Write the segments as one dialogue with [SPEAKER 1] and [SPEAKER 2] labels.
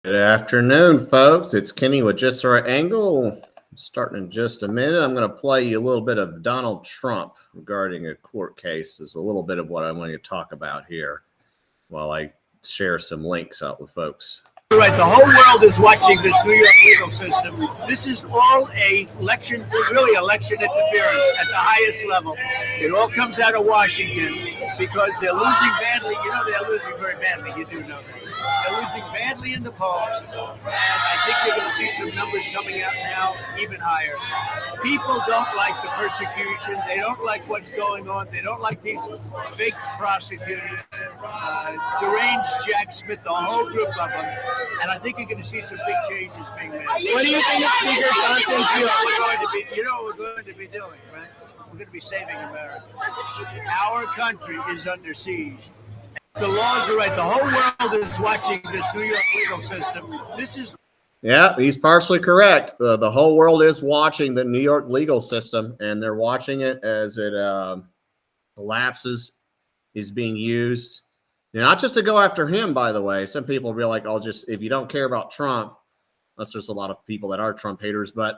[SPEAKER 1] Good afternoon, folks. It's Kenny with Just the Right Angle. Starting in just a minute, I'm going to play you a little bit of Donald Trump regarding a court case. Is a little bit of what I want to talk about here while I share some links out with folks.
[SPEAKER 2] Right, the whole world is watching this New York legal system. This is all a election, really election interference at the highest level. It all comes out of Washington because they're losing badly. You know they're losing very badly. You do know that. They're losing badly in the polls, and I think you're going to see some numbers coming out now even higher. People don't like the persecution. They don't like what's going on. They don't like these fake prosecutors, deranged Jack Smith, the whole group of them. And I think you're going to see some big changes being made.
[SPEAKER 3] What do you think of Speaker Johnson's view?
[SPEAKER 2] You know what we're going to be doing, right? We're going to be saving America. Our country is under siege. The laws are right. The whole world is watching this New York legal system. This is.
[SPEAKER 1] Yeah, he's partially correct. The whole world is watching the New York legal system, and they're watching it as it collapses, is being used. Not just to go after him, by the way. Some people will be like, "I'll just," if you don't care about Trump, unless there's a lot of people that are Trump haters. But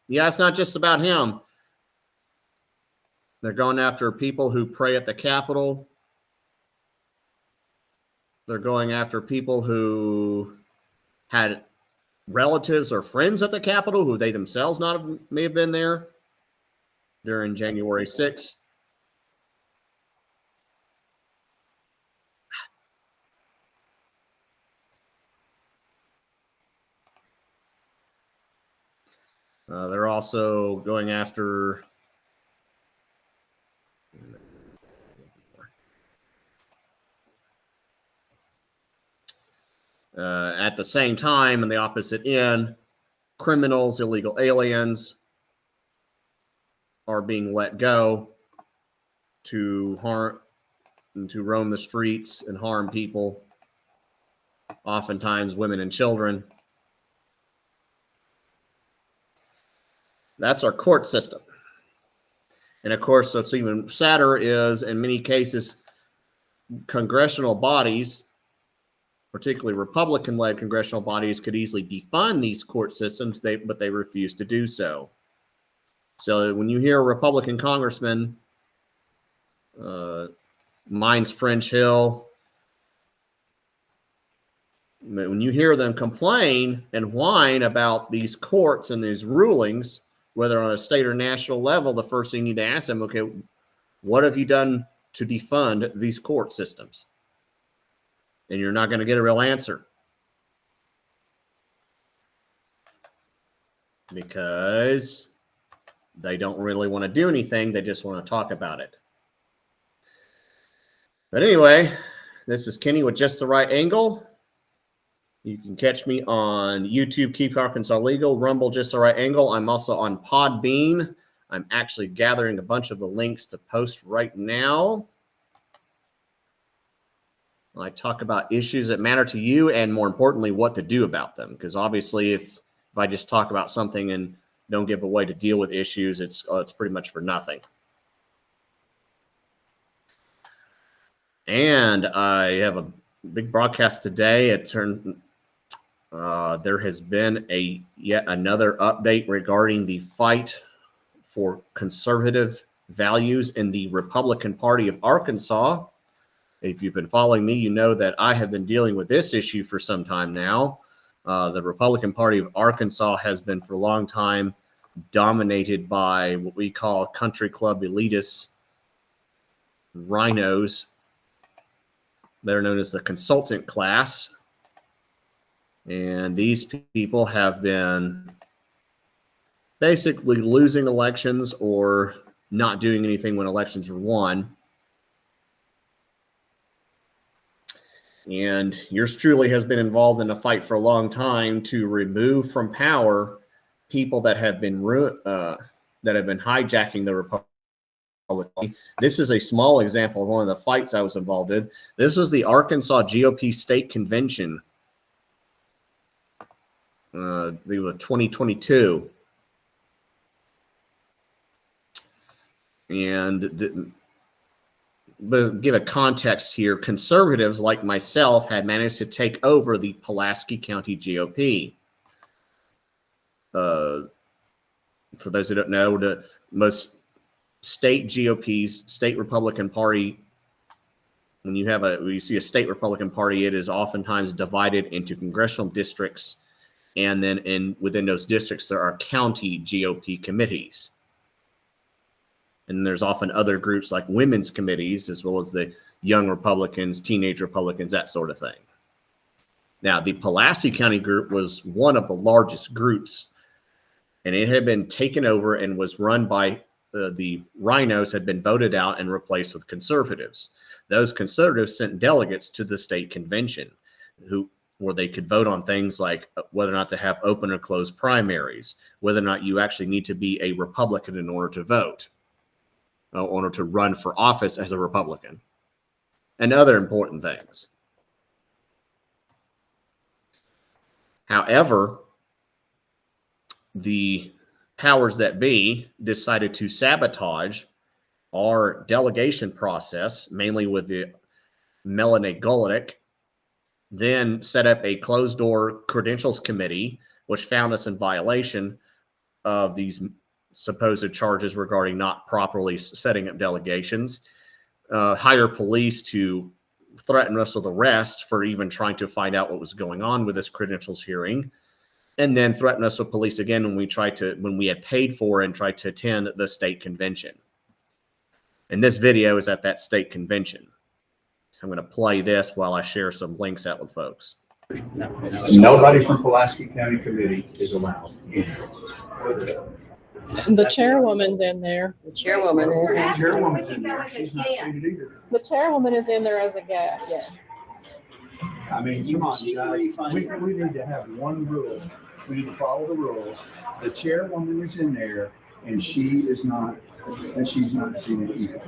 [SPEAKER 1] yeah, it's not just about him. They're going after people who pray at the Capitol. They're going after people who had relatives or friends at the Capitol who they themselves may have been there during January 6th. They're also going after at the same time, in the opposite end, criminals, illegal aliens are being let go to harm and to roam the streets and harm people, oftentimes women and children. That's our court system. And of course, what's even sadder is, in many cases, congressional bodies, particularly Republican-led congressional bodies, could easily defund these court systems, but they refuse to do so. So when you hear a Republican congressman, mine's French Hill, when you hear them complain and whine about these courts and these rulings, whether on a state or national level, the first thing you need to ask them, okay, what have you done to defund these court systems? And you're not going to get a real answer, because they don't really want to do anything. They just want to talk about it. But anyway, this is Kenny with Just the Right Angle. You can catch me on YouTube, Keep Arkansas Legal, Rumble, Just the Right Angle. I'm also on Podbean. I'm actually gathering a bunch of the links to post right now. I talk about issues that matter to you, and more importantly, what to do about them. Because obviously, if I just talk about something and don't give a way to deal with issues, it's pretty much for nothing. And I have a big broadcast today. There has been yet another update regarding the fight for conservative values in the Republican Party of Arkansas. If you've been following me, you know that I have been dealing with this issue for some time now. The Republican Party of Arkansas has been for a long time dominated by what we call country club elitists, rhinos. They're known as the consultant class. And these people have been basically losing elections or not doing anything when elections are won. And yours truly has been involved in a fight for a long time to remove from power people that have been hijacking the Republic. This is a small example of one of the fights I was involved in. This was the Arkansas GOP state convention, the 2022, and give a context here, conservatives like myself had managed to take over the Pulaski County GOP. For those who don't know, the most state GOPs, state Republican Party, when you see a state Republican Party, it is oftentimes divided into congressional districts, and then within those districts there are county GOP committees. And there's often other groups like women's committees, as well as the young Republicans, teenage Republicans, that sort of thing. Now, the Pulaski County group was one of the largest groups, and it had been taken over and was run by the rhinos had been voted out and replaced with conservatives. Those conservatives sent delegates to the state convention where they could vote on things like whether or not to have open or closed primaries, whether or not you actually need to be a Republican in order to vote, in order to run for office as a Republican, and other important things. However, the powers that be decided to sabotage our delegation process, mainly with the Melanie Golick, then set up a closed-door credentials committee, which found us in violation of these supposed charges regarding not properly setting up delegations, hire police to threaten us with arrest for even trying to find out what was going on with this credentials hearing, and then threaten us with police again when we had paid for and tried to attend the state convention. And this video is at that state convention. So I'm going to play this while I share some links out with folks.
[SPEAKER 4] Nobody from Pulaski County Committee is allowed in.
[SPEAKER 3] The chairwoman's in there.
[SPEAKER 4] The chairwoman's in there. She's not seated either.
[SPEAKER 3] The chairwoman is in there as a guest.
[SPEAKER 4] Yes. I mean, come on, guys. We need to have one rule. We need to follow the rules. The chairwoman is in there, and she's not seated either.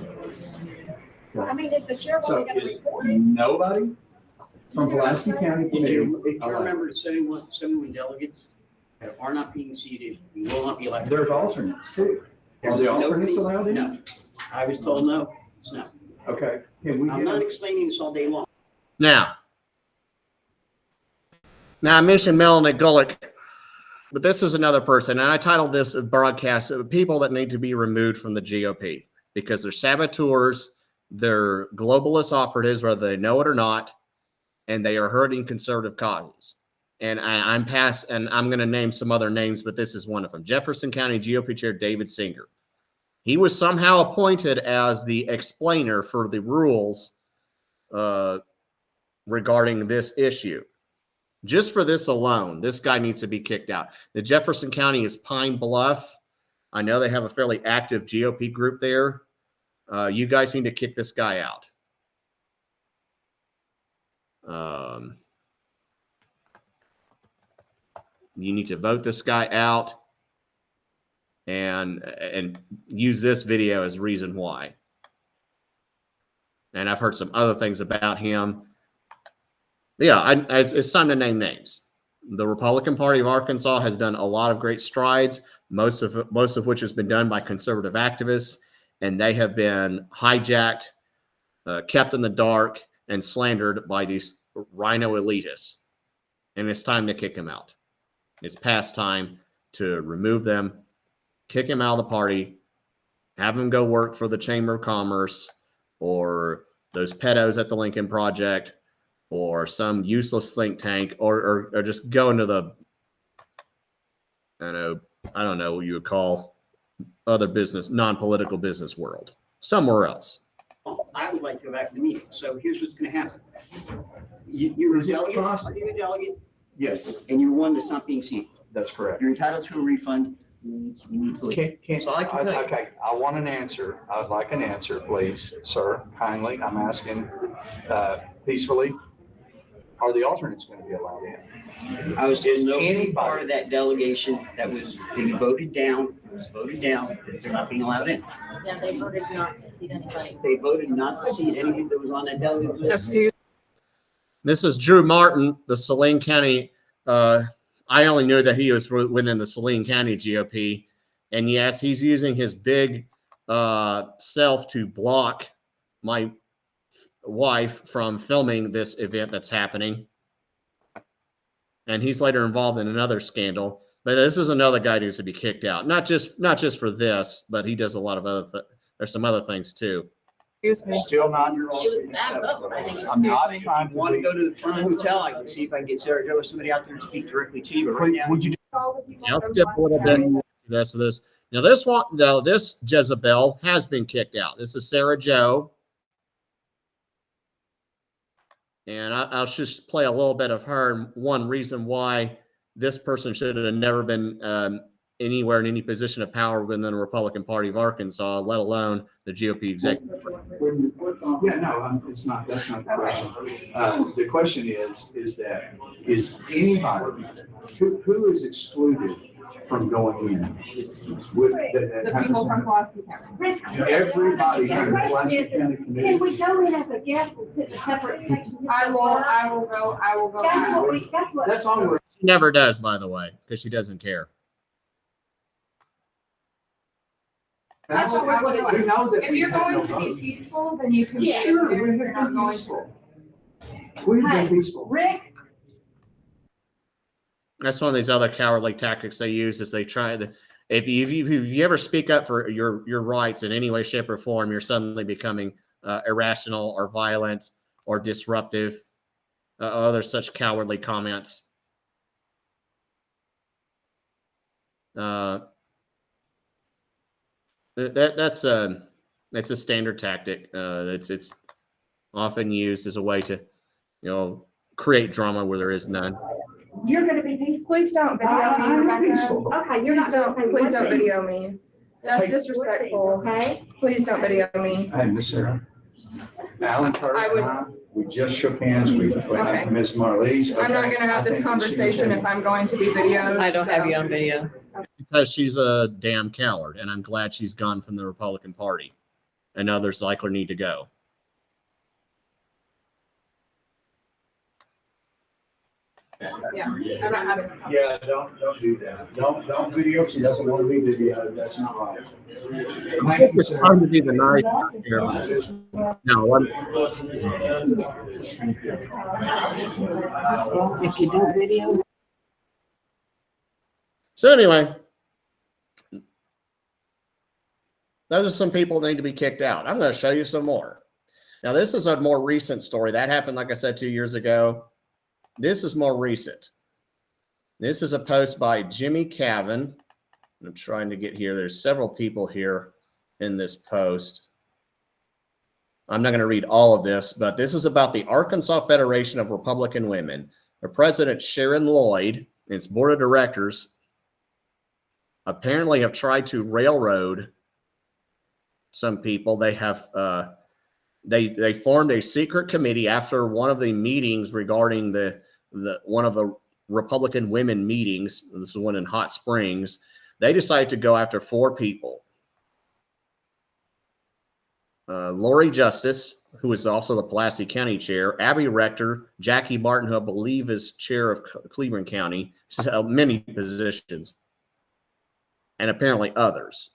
[SPEAKER 5] I mean, is the chairwoman going to report?
[SPEAKER 4] Nobody from Pulaski County Committee.
[SPEAKER 6] If you remember 71 delegates that are not being seated, we will not be elected.
[SPEAKER 4] There's alternates too. Are the alternates allowed in?
[SPEAKER 6] No. I was told no. It's no.
[SPEAKER 4] Okay.
[SPEAKER 6] I'm not explaining this all day long.
[SPEAKER 1] Now I mentioned Melanie Golick, but this is another person, and I titled this broadcast "People That Need to Be Removed from the GOP" because they're saboteurs, they're globalist operatives, whether they know it or not, and they are hurting conservative causes. And I'm going to name some other names, but this is one of them. Jefferson County GOP Chair David Singer. He was somehow appointed as the explainer for the rules regarding this issue. Just for this alone, this guy needs to be kicked out. The Jefferson County is Pine Bluff. I know they have a fairly active GOP group there. You guys need to kick this guy out. You need to vote this guy out and use this video as reason why. And I've heard some other things about him. Yeah, it's time to name names. The Republican Party of Arkansas has done a lot of great strides, most of which has been done by conservative activists, and they have been hijacked, kept in the dark, and slandered by these rhino elitists. And it's time to kick them out. It's past time to remove them, kick him out of the party, have him go work for the Chamber of Commerce or those pedos at the Lincoln Project or some useless think tank or just go into the, I don't know what you would call other business, non-political business world, somewhere else.
[SPEAKER 6] I would like to go back to the meeting. So here's what's going to happen. You're a delegate. Are you a delegate?
[SPEAKER 4] Yes,
[SPEAKER 6] And you're one that's not being seated.
[SPEAKER 4] that's correct.
[SPEAKER 6] You're entitled to a refund. You need to leave. That's all I can tell you.
[SPEAKER 4] Okay, I want an answer. I would like an answer, please, sir, kindly. I'm asking peacefully. Are the alternates going to be allowed in?
[SPEAKER 6] I was just any part of that delegation that was being voted down. It was voted down that they're not being allowed in.
[SPEAKER 5] Yeah, they voted not to seat anybody.
[SPEAKER 6] They voted not to seat anything that was on that delegate list.
[SPEAKER 1] This is Drew Martin, the Saline County. I only knew that he was within the Saline County GOP. And yes, he's using his big self to block my wife from filming this event that's happening. And he's later involved in another scandal. But this is another guy who needs to be kicked out. Not just for this, but he does a lot of other there's some other things too.
[SPEAKER 3] Excuse me.
[SPEAKER 4] Still not. I'm not
[SPEAKER 3] me.
[SPEAKER 4] trying to.
[SPEAKER 6] Want to go to the front hotel? I can see if I can get Sarah Joe or somebody out there to speak directly to you. But right now,
[SPEAKER 4] Would you?
[SPEAKER 1] Yeah, I'll skip a little bit to the rest of this. Now, this one, though, this Jezebel has been kicked out. This is Sarah Joe. And I'll just play a little bit of her. And one reason why this person should have never been anywhere in any position of power within the Republican Party of Arkansas, let alone the GOP executive.
[SPEAKER 4] Yeah, no, it's not. That's not the question. The question is anybody who is excluded from going in?
[SPEAKER 5] The people from Pulaski County.
[SPEAKER 4] Everybody from the Pulaski County
[SPEAKER 5] Can
[SPEAKER 4] Committee.
[SPEAKER 5] we go in as a guest and sit in a separate section?
[SPEAKER 7] I will go.
[SPEAKER 5] That's what.
[SPEAKER 4] That's all we're.
[SPEAKER 1] She never does, by the way, because she doesn't care.
[SPEAKER 5] That's what we're doing.
[SPEAKER 4] We know that.
[SPEAKER 7] If you're going to be peaceful, then you can.
[SPEAKER 5] Yeah.
[SPEAKER 4] Sure,
[SPEAKER 7] If
[SPEAKER 4] we're
[SPEAKER 7] you're not going to.
[SPEAKER 4] peaceful. We've been peaceful.
[SPEAKER 5] Rick,
[SPEAKER 1] That's one of these other cowardly tactics they use is they try to, if you ever speak up for your rights in any way, shape, or form, you're suddenly becoming irrational or violent or disruptive. Other such cowardly comments. That's a standard tactic. It's often used as a way to, create drama where there is none.
[SPEAKER 5] you're gonna be peaceful.
[SPEAKER 7] Please don't video me,
[SPEAKER 4] I'm
[SPEAKER 7] Rebecca.
[SPEAKER 4] peaceful.
[SPEAKER 5] Okay, you're
[SPEAKER 7] Please
[SPEAKER 5] not gonna say
[SPEAKER 7] don't, please
[SPEAKER 5] one
[SPEAKER 7] don't
[SPEAKER 5] thing.
[SPEAKER 7] video me. That's disrespectful.
[SPEAKER 5] Okay?
[SPEAKER 7] Please don't video me.
[SPEAKER 4] Hey, Miss Sarah. Alan Kirk
[SPEAKER 7] I would-
[SPEAKER 4] and I, we just shook hands. We went out
[SPEAKER 7] Okay.
[SPEAKER 4] to Miss Marlies.
[SPEAKER 7] I'm not
[SPEAKER 4] Okay.
[SPEAKER 7] gonna have
[SPEAKER 4] I
[SPEAKER 7] this
[SPEAKER 4] think
[SPEAKER 7] conversation if I'm going to be videoed.
[SPEAKER 3] I don't have
[SPEAKER 7] so-
[SPEAKER 3] you on video.
[SPEAKER 1] Because she's a damn coward, and I'm glad she's gone from the Republican Party, and others like her need to go.
[SPEAKER 7] Yeah, I'm not having this
[SPEAKER 4] Yeah, don't do that. Don't video. She doesn't want to be videoed. That's not right. Thank you,
[SPEAKER 1] It's
[SPEAKER 4] sir.
[SPEAKER 1] time to be the nice guy here. No,
[SPEAKER 3] If you do video.
[SPEAKER 1] so anyway, those are some people that need to be kicked out. I'm going to show you some more. Now, this is a more recent story. That happened, like I said, 2 years ago. This is more recent. This is a post by Jimmy Cavan. I'm trying to get here. There's several people here in this post. I'm not going to read all of this, but this is about the Arkansas Federation of Republican Women. The president, Sharon Lloyd, and its board of directors apparently have tried to railroad some people. They have they formed a secret committee after one of the meetings regarding the one of the Republican women meetings. This is one in Hot Springs. They decided to go after 4 people. Lori Justice, who is also the Pulaski County chair, Abby Rector, Jackie Martin, who I believe is chair of Cleveland County. She's held many positions, and apparently others.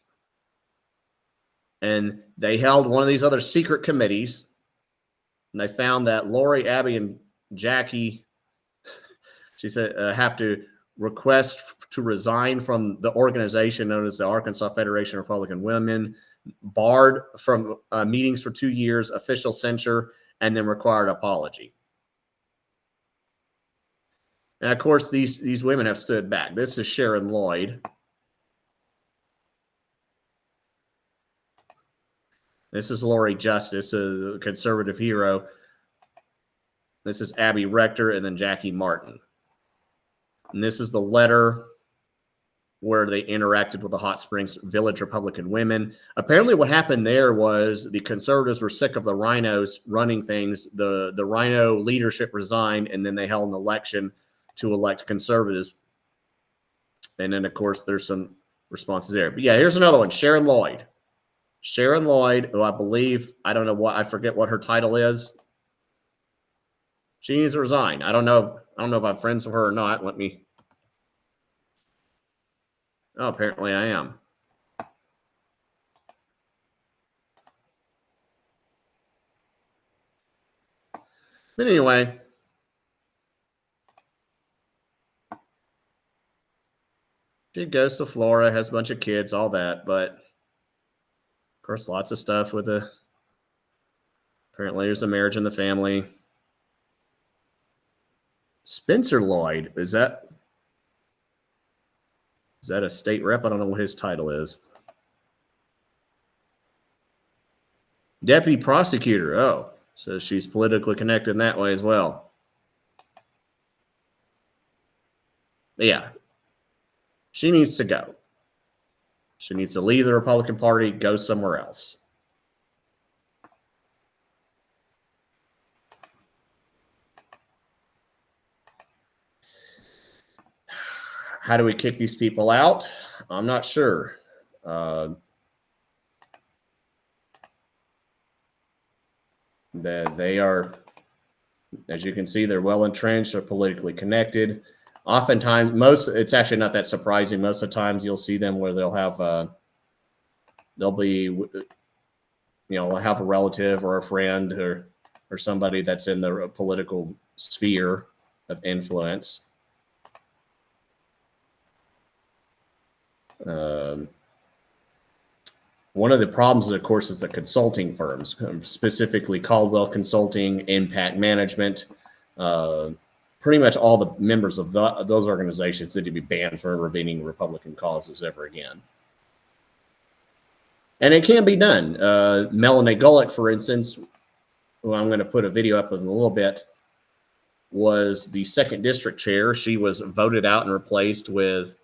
[SPEAKER 1] And they held one of these other secret committees, and they found that Lori, Abby, and Jackie, she said, have to request to resign from the organization known as the Arkansas Federation of Republican Women, barred from meetings for 2 years, official censure, and then required apology. And of course, these women have stood back. This is Sharon Lloyd. This is Lori Justice, a conservative hero. This is Abby Rector, and then Jackie Martin. And this is the letter where they interacted with the Hot Springs Village Republican Women. Apparently what happened there was the conservatives were sick of the rhinos running things. The rhino leadership resigned, and then they held an election to elect conservatives. And then, of course, there's some responses there. But yeah, here's another one, Sharon Lloyd. Sharon Lloyd, who I believe, I forget what her title is. She needs to resign. I don't know if I'm friends with her or not. Oh, apparently I am. But anyway, she goes to Florida, has a bunch of kids, all that. But, of course, lots of stuff with the, apparently there's a marriage in the family. Spencer Lloyd, is that a state rep? I don't know what his title is. Deputy prosecutor. Oh, so she's politically connected in that way as well. But yeah, she needs to go. She needs to leave the Republican Party, go somewhere else. How do we kick these people out? I'm not sure. They are, as you can see, they're well entrenched, they're politically connected. Oftentimes, it's actually not that surprising. Most of the times you'll see them where they'll have, they'll have a relative or a friend or somebody that's in the political sphere of influence. One of the problems, of course, is the consulting firms, specifically Caldwell Consulting, Impact Management. Pretty much all the members of those organizations need to be banned from intervening Republican causes ever again. And it can be done. Melanie Gulick, for instance, who I'm going to put a video up of in a little bit, was the 2nd District Chair. She was voted out and replaced with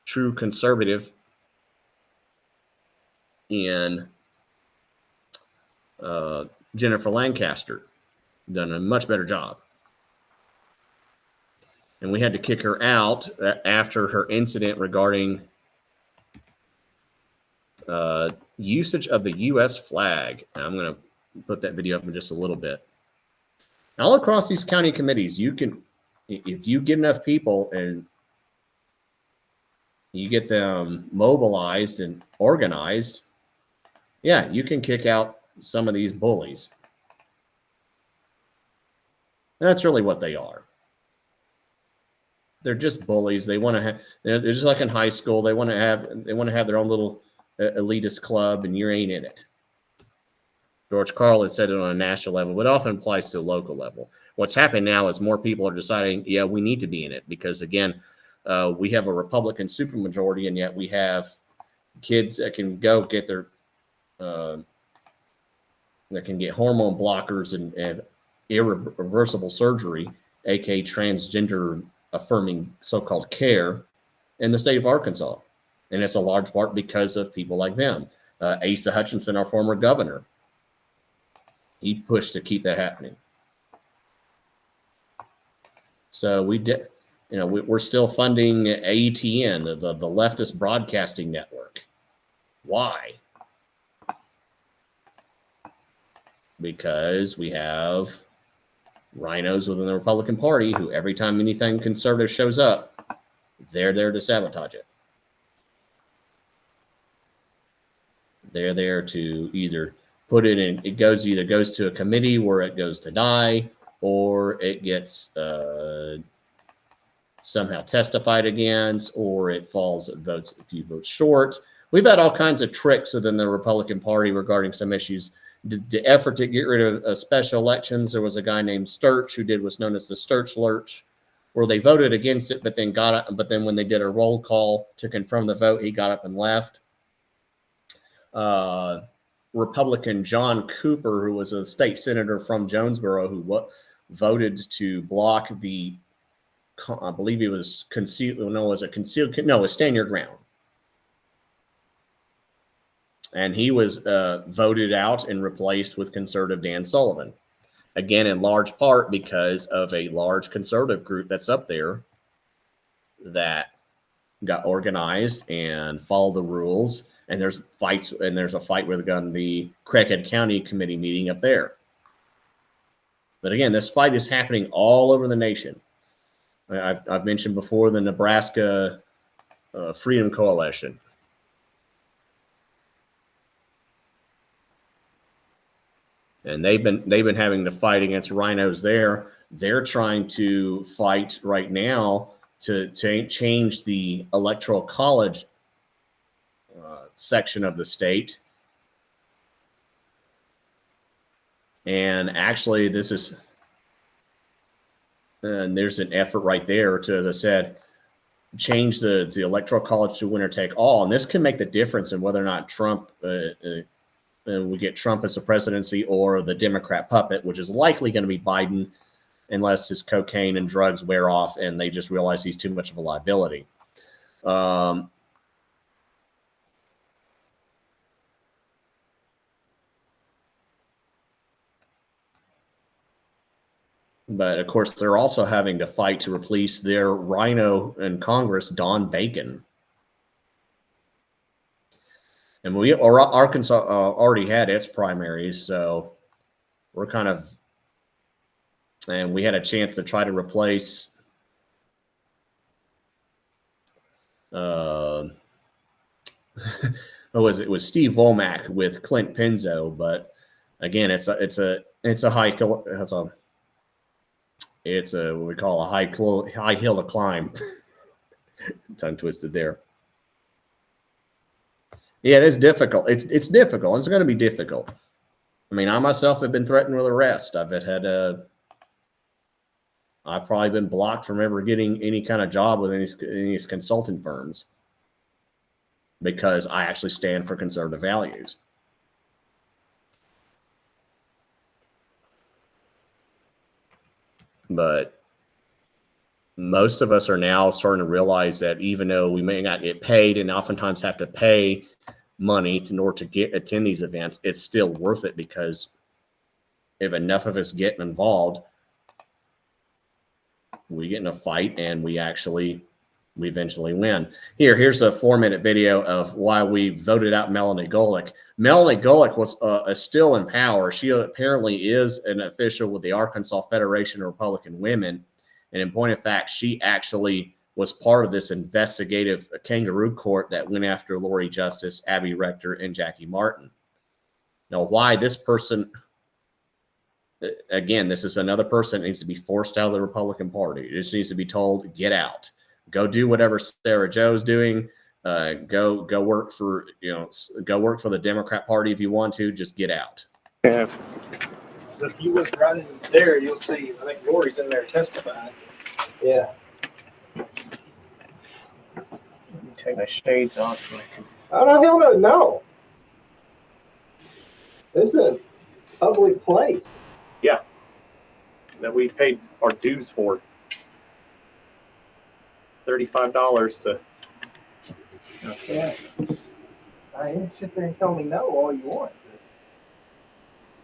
[SPEAKER 1] true conservative in Jennifer Lancaster. Done a much better job. And we had to kick her out after her incident regarding usage of the U.S. flag. And I'm going to put that video up in just a little bit. All across these county committees, you can, if you get enough people and you get them mobilized and organized, yeah, you can kick out some of these bullies. That's really what they are. They're just bullies. They want to have, they're just like in high school. They want to have their own little elitist club, and you ain't in it. George Carl had said it on a national level, but it often applies to a local level. What's happening now is more people are deciding, yeah, we need to be in it because, again, we have a Republican supermajority, and yet we have kids that can go get their that can get hormone blockers and irreversible surgery, aka transgender affirming so-called care, in the state of Arkansas. And it's a large part because of people like them. Asa Hutchinson, our former governor, he pushed to keep that happening. So we did, we're still funding ATN, the leftist broadcasting network. Why? Because we have rhinos within the Republican Party who every time anything conservative shows up, they're there to sabotage it. They're there to either put it in, either goes to a committee where it goes to die, or it gets somehow testified against, or it falls a few votes short. We've had all kinds of tricks within the Republican Party regarding some issues. The effort to get rid of special elections, there was a guy named Sturch who did what's known as the Sturch Lurch, where they voted against it, but then when they did a roll call to confirm the vote, he got up and left. Republican John Cooper, who was a state senator from Jonesboro, who voted to block the, I believe it was Stand Your Ground. And he was voted out and replaced with conservative Dan Sullivan. Again, in large part because of a large conservative group that's up there that got organized and followed the rules. And there's fights, and there's a fight with the Craighead County Committee meeting up there. But again, this fight is happening all over the nation. I've mentioned before the Nebraska Freedom Coalition. and they've been having to fight against rhinos there. They're trying to fight right now to change the electoral college section of the state. And actually, this is, and there's an effort right there to, as I said, change the electoral college to winner take all. And this can make the difference in whether or not Trump, we get Trump as the presidency or the Democrat puppet, which is likely going to be Biden, unless his cocaine and drugs wear off and they just realize he's too much of a liability. But of course, they're also having to fight to replace their rhino in Congress, Don Bacon. And Arkansas already had its primaries, so we're kind of, and we had a chance to try to replace it was Steve Womack with Clint Penzo, but again, it's what we call a high hill to climb. Tongue twisted there. Yeah, it is difficult. It's difficult. It's going to be difficult. I mean, I myself have been threatened with arrest. I've probably been blocked from ever getting any kind of job with any of these consulting firms because I actually stand for conservative values. But most of us are now starting to realize that even though we may not get paid and oftentimes have to pay money in order to attend these events, it's still worth it because if enough of us get involved, we get in a fight and we eventually win. Here's a 4-minute video of why we voted out Melanie Golick. Melanie Golick was still in power. She apparently is an official with the Arkansas Federation of Republican Women. And in point of fact, she actually was part of this investigative kangaroo court that went after Lori Justice, Abby Rector, and Jackie Martin. Now, why this person, again, this is another person that needs to be forced out of the Republican Party. It just needs to be told, get out. Go do whatever Sarah Joe's doing. Go work for the Democrat Party if you want to. Just get out.
[SPEAKER 8] Yeah. So if you look right in there, you'll see. I think Lori's in there testifying. Yeah. Let me take my shades off so I can. Oh no, hell no! This is a public place. Yeah. That we paid our dues for. $35 to. Okay. I can sit there and tell me no all you want.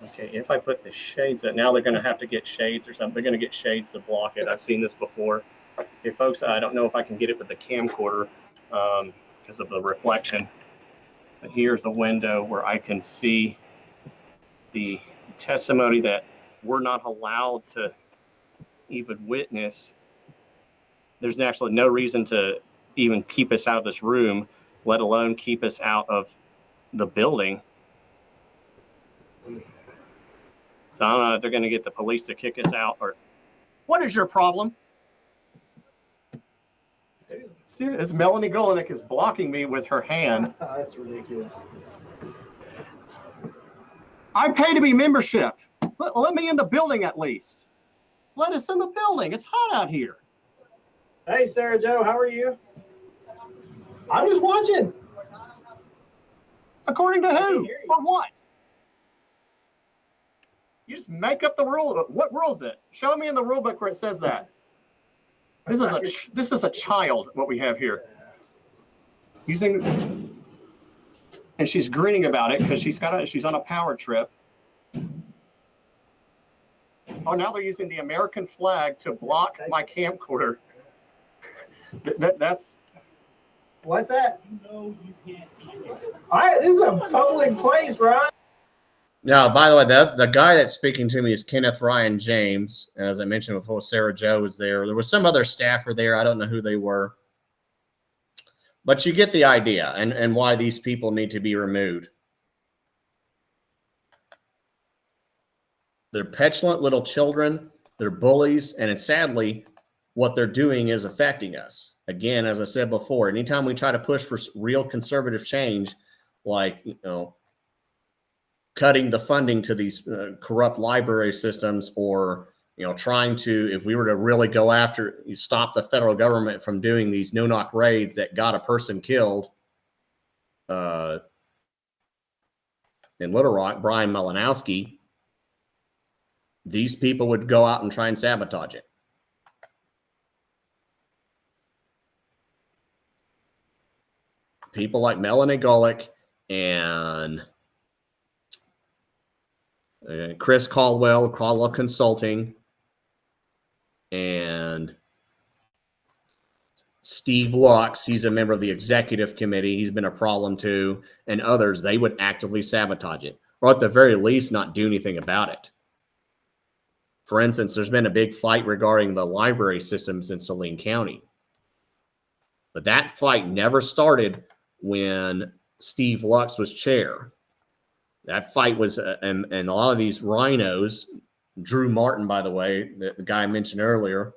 [SPEAKER 8] Okay, if I put the shades up, now they're going to have to get shades or something. They're going to get shades to block it. I've seen this before. Okay, folks, I don't know if I can get it with the camcorder because of the reflection. But here's a window where I can see the testimony that we're not allowed to even witness. There's actually no reason to even keep us out of this room, let alone keep us out of the building. So I don't know if they're going to get the police to kick us out or what is your problem? This Melanie Golick is blocking me with her hand. That's ridiculous. I pay to be membership. Let me in the building at least. Let us in the building. It's hot out here. Hey, Sarah Joe, how are you? I'm just watching. According to who? For what? You just make up the rule. What rule is it? Show me in the rule book where it says that. This is a child. What we have here. And she's grinning about it because she's on a power trip. Oh, now they're using the American flag to block my camcorder. That's. What's that? No, you can't. This is a public place, right?
[SPEAKER 1] Now, by the way, the guy that's speaking to me is Kenneth Ryan James. And as I mentioned before, Sarah Joe was there. There was some other staffer there. I don't know who they were. But you get the idea and why these people need to be removed. They're petulant little children. They're bullies. And it's sadly, what they're doing is affecting us. Again, as I said before, anytime we try to push for real conservative change, like, cutting the funding to these corrupt library systems, or, trying to, if we were to really go after, stop the federal government from doing these no-knock raids that got a person killed in Little Rock, Brian Malinowski, these people would go out and try and sabotage it. People like Melanie Golick and Chris Caldwell Consulting, and Steve Lux, he's a member of the executive committee. He's been a problem too, and others, they would actively sabotage it, or at the very least, not do anything about it. For instance, there's been a big fight regarding the library systems in Saline County. But that fight never started when Steve Lux was chair. That fight was, and a lot of these rhinos, Drew Martin, by the way, the guy I mentioned earlier,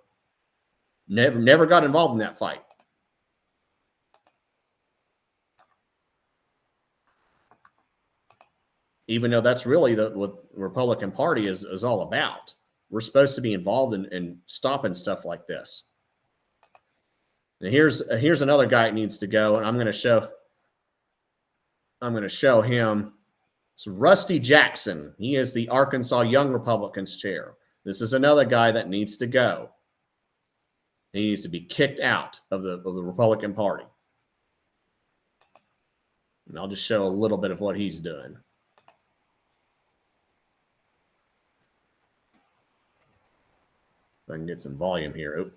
[SPEAKER 1] never got involved in that fight. Even though that's really what the Republican Party is all about. We're supposed to be involved in stopping stuff like this. And here's another guy that needs to go, and I'm going to show him. It's Rusty Jackson. He is the Arkansas Young Republicans chair. This is another guy that needs to go. He needs to be kicked out of the Republican Party. And I'll just show a little bit of what he's doing. If I can get some volume here. Oop.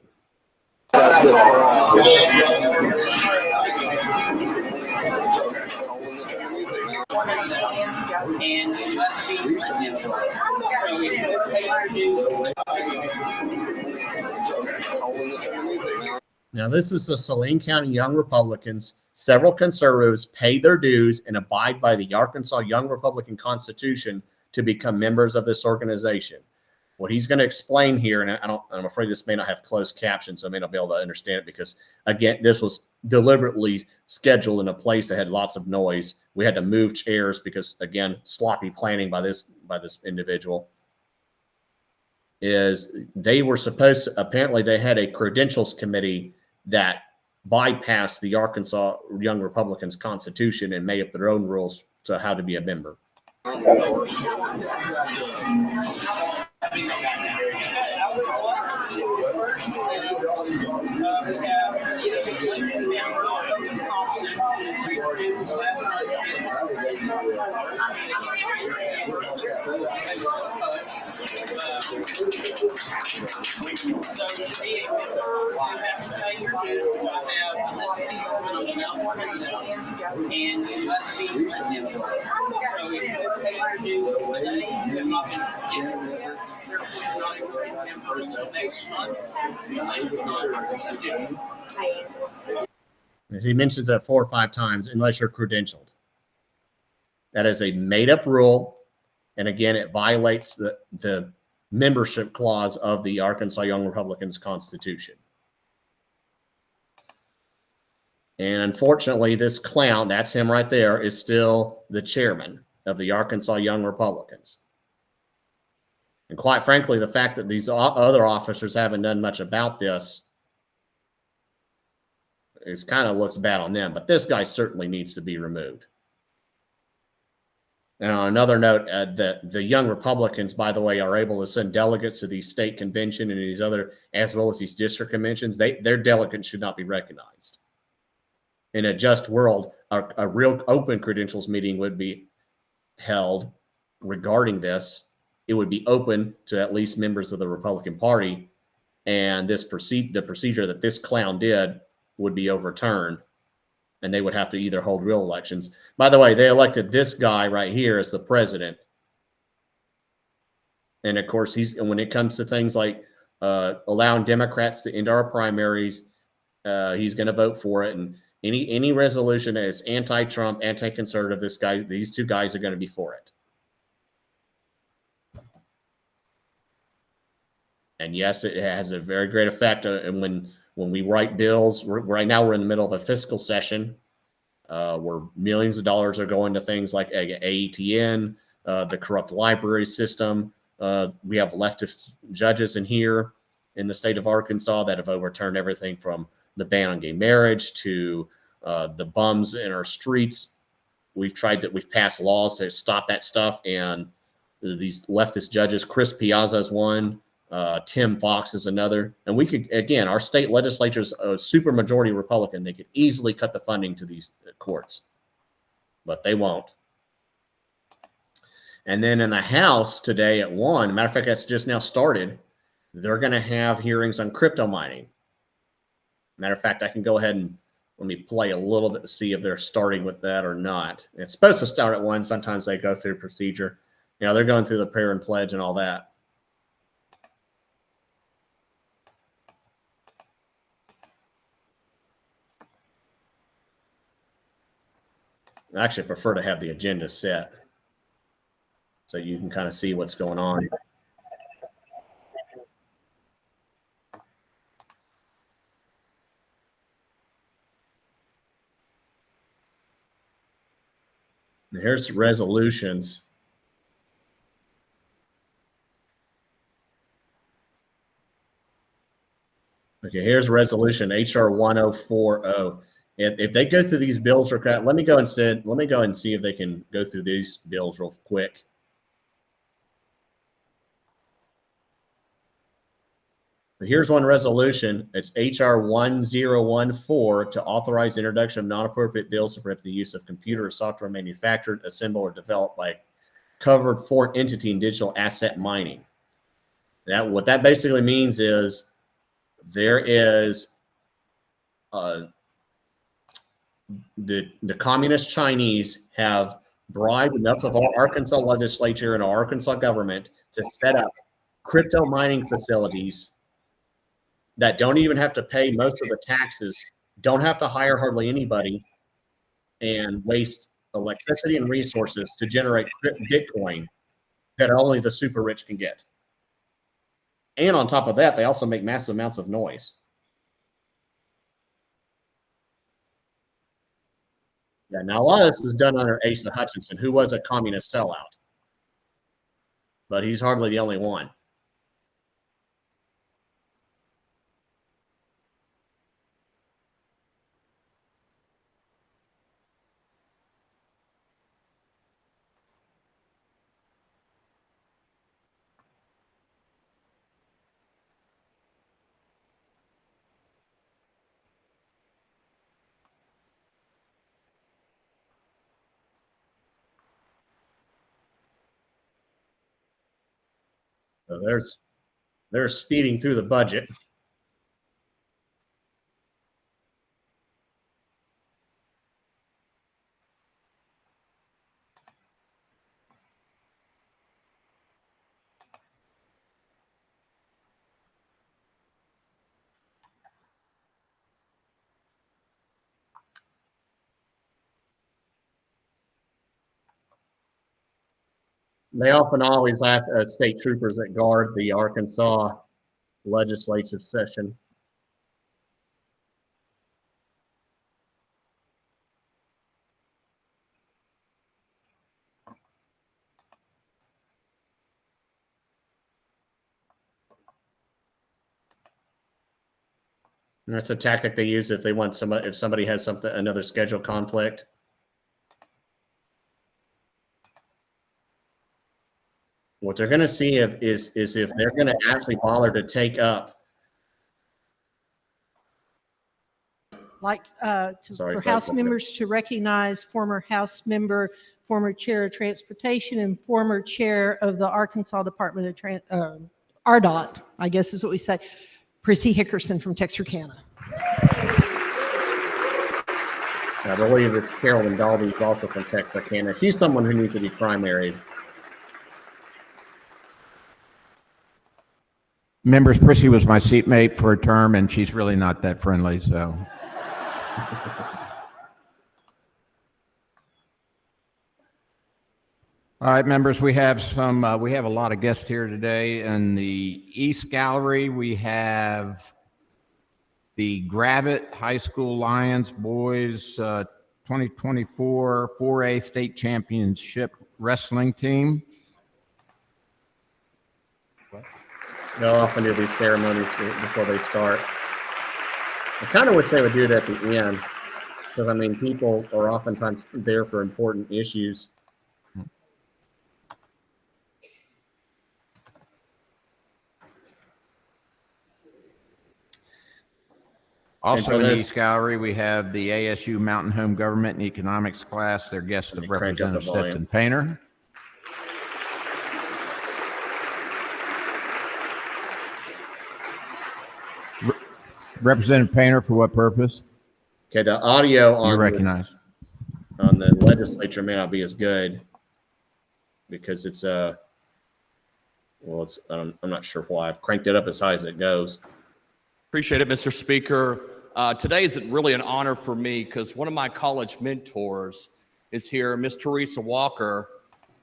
[SPEAKER 1] Now, this is the Saline County Young Republicans. Several conservatives pay their dues and abide by the Arkansas Young Republican Constitution to become members of this organization. What he's going to explain here, and I'm afraid this may not have closed captions, so I may not be able to understand it because, again, this was deliberately scheduled in a place that had lots of noise. We had to move chairs because, again, sloppy planning by this individual. Is they were supposed to, apparently they had a credentials committee that bypassed the Arkansas Young Republicans Constitution and made up their own rules to how to be a member. He mentions that 4 or 5 times, unless you're credentialed. That is a made-up rule, and again, it violates the membership clause of the Arkansas Young Republicans Constitution. And unfortunately, this clown, that's him right there, is still the chairman of the Arkansas Young Republicans. And quite frankly, the fact that these other officers haven't done much about this, it kind of looks bad on them. But this guy certainly needs to be removed. And on another note, the Young Republicans, by the way, are able to send delegates to these state convention and these other, as well as these district conventions. Their delegates should not be recognized. In a just world, a real open credentials meeting would be held regarding this. It would be open to at least members of the Republican Party, and the procedure that this clown did would be overturned, and they would have to either hold real elections. By the way, they elected this guy right here as the president. And of course, when it comes to things like allowing Democrats to end our primaries, he's going to vote for it. And any resolution that is anti-Trump, anti-conservative, these 2 guys are going to be for it. And yes, it has a very great effect. And when we write bills, right now we're in the middle of a fiscal session where millions of dollars are going to things like AETN, the corrupt library system. We have leftist judges in here in the state of Arkansas that have overturned everything from the ban on gay marriage to the bums in our streets. We've passed laws to stop that stuff. And these leftist judges, Chris Piazza is one, Tim Fox is another. And we could, again, our state legislature is a super majority Republican. They could easily cut the funding to these courts, but they won't. And then in the House today at 1, matter of fact, that's just now started, they're going to have hearings on crypto mining. Matter of fact, I can go ahead and let me play a little bit to see if they're starting with that or not. It's supposed to start at 1. Sometimes they go through procedure. You know, they're going through the prayer and pledge and all that. I actually prefer to have the agenda set so you can kind of see what's going on. Here's the resolutions. Okay, here's resolution HR 1040. If they go through these bills, let me go and see if they can go through these bills real quick. Here's one resolution. It's HR 1014 to authorize introduction of non-appropriate bills to prohibit the use of computer or software manufactured, assembled, or developed by covered foreign entity in digital asset mining. What that basically means is there is the communist Chinese have bribed enough of our Arkansas legislature and our Arkansas government to set up crypto mining facilities that don't even have to pay most of the taxes, don't have to hire hardly anybody, and waste electricity and resources to generate Bitcoin that only the super rich can get. And on top of that, they also make massive amounts of noise. Yeah, now a lot of this was done under Asa Hutchinson, who was a communist sellout. But he's hardly the only one. So they're speeding through the budget. They often always have state troopers that guard the Arkansas legislative session. And that's a tactic they use if they want if somebody has another scheduled conflict. What they're going to see is if they're going to actually bother to take up.
[SPEAKER 9] Like for House members to recognize former House member, former chair of transportation, and former chair of the Arkansas Department of RDOT, I guess is what we say, Prissy Hickerson from Texarkana.
[SPEAKER 1] I believe it's Carolyn Dalby, who's also from Texarkana. She's someone who needs to be primaried.
[SPEAKER 10] Members, Prissy was my seatmate for a term, and she's really not that friendly, so. All right, members, we have a lot of guests here today. In the East Gallery, we have the Gravette High School Lions boys 2024 4A State Championship Wrestling Team.
[SPEAKER 1] They'll often do these ceremonies before they start. I kind of wish they would do it at the end, because I mean, people are oftentimes there for important issues.
[SPEAKER 10] Also in the East Gallery, we have the ASU Mountain Home Government and Economics class. Their guest of Representative Stetson Painter. Representative Painter, for what purpose?
[SPEAKER 1] Okay, the audio on
[SPEAKER 10] you recognize
[SPEAKER 1] on the legislature may not be as good because it's well, it's I'm not sure why. I've cranked it up as high as it goes.
[SPEAKER 11] Appreciate it, Mr. Speaker. Today is really an honor for me because one of my college mentors is here, Miss Teresa Walker.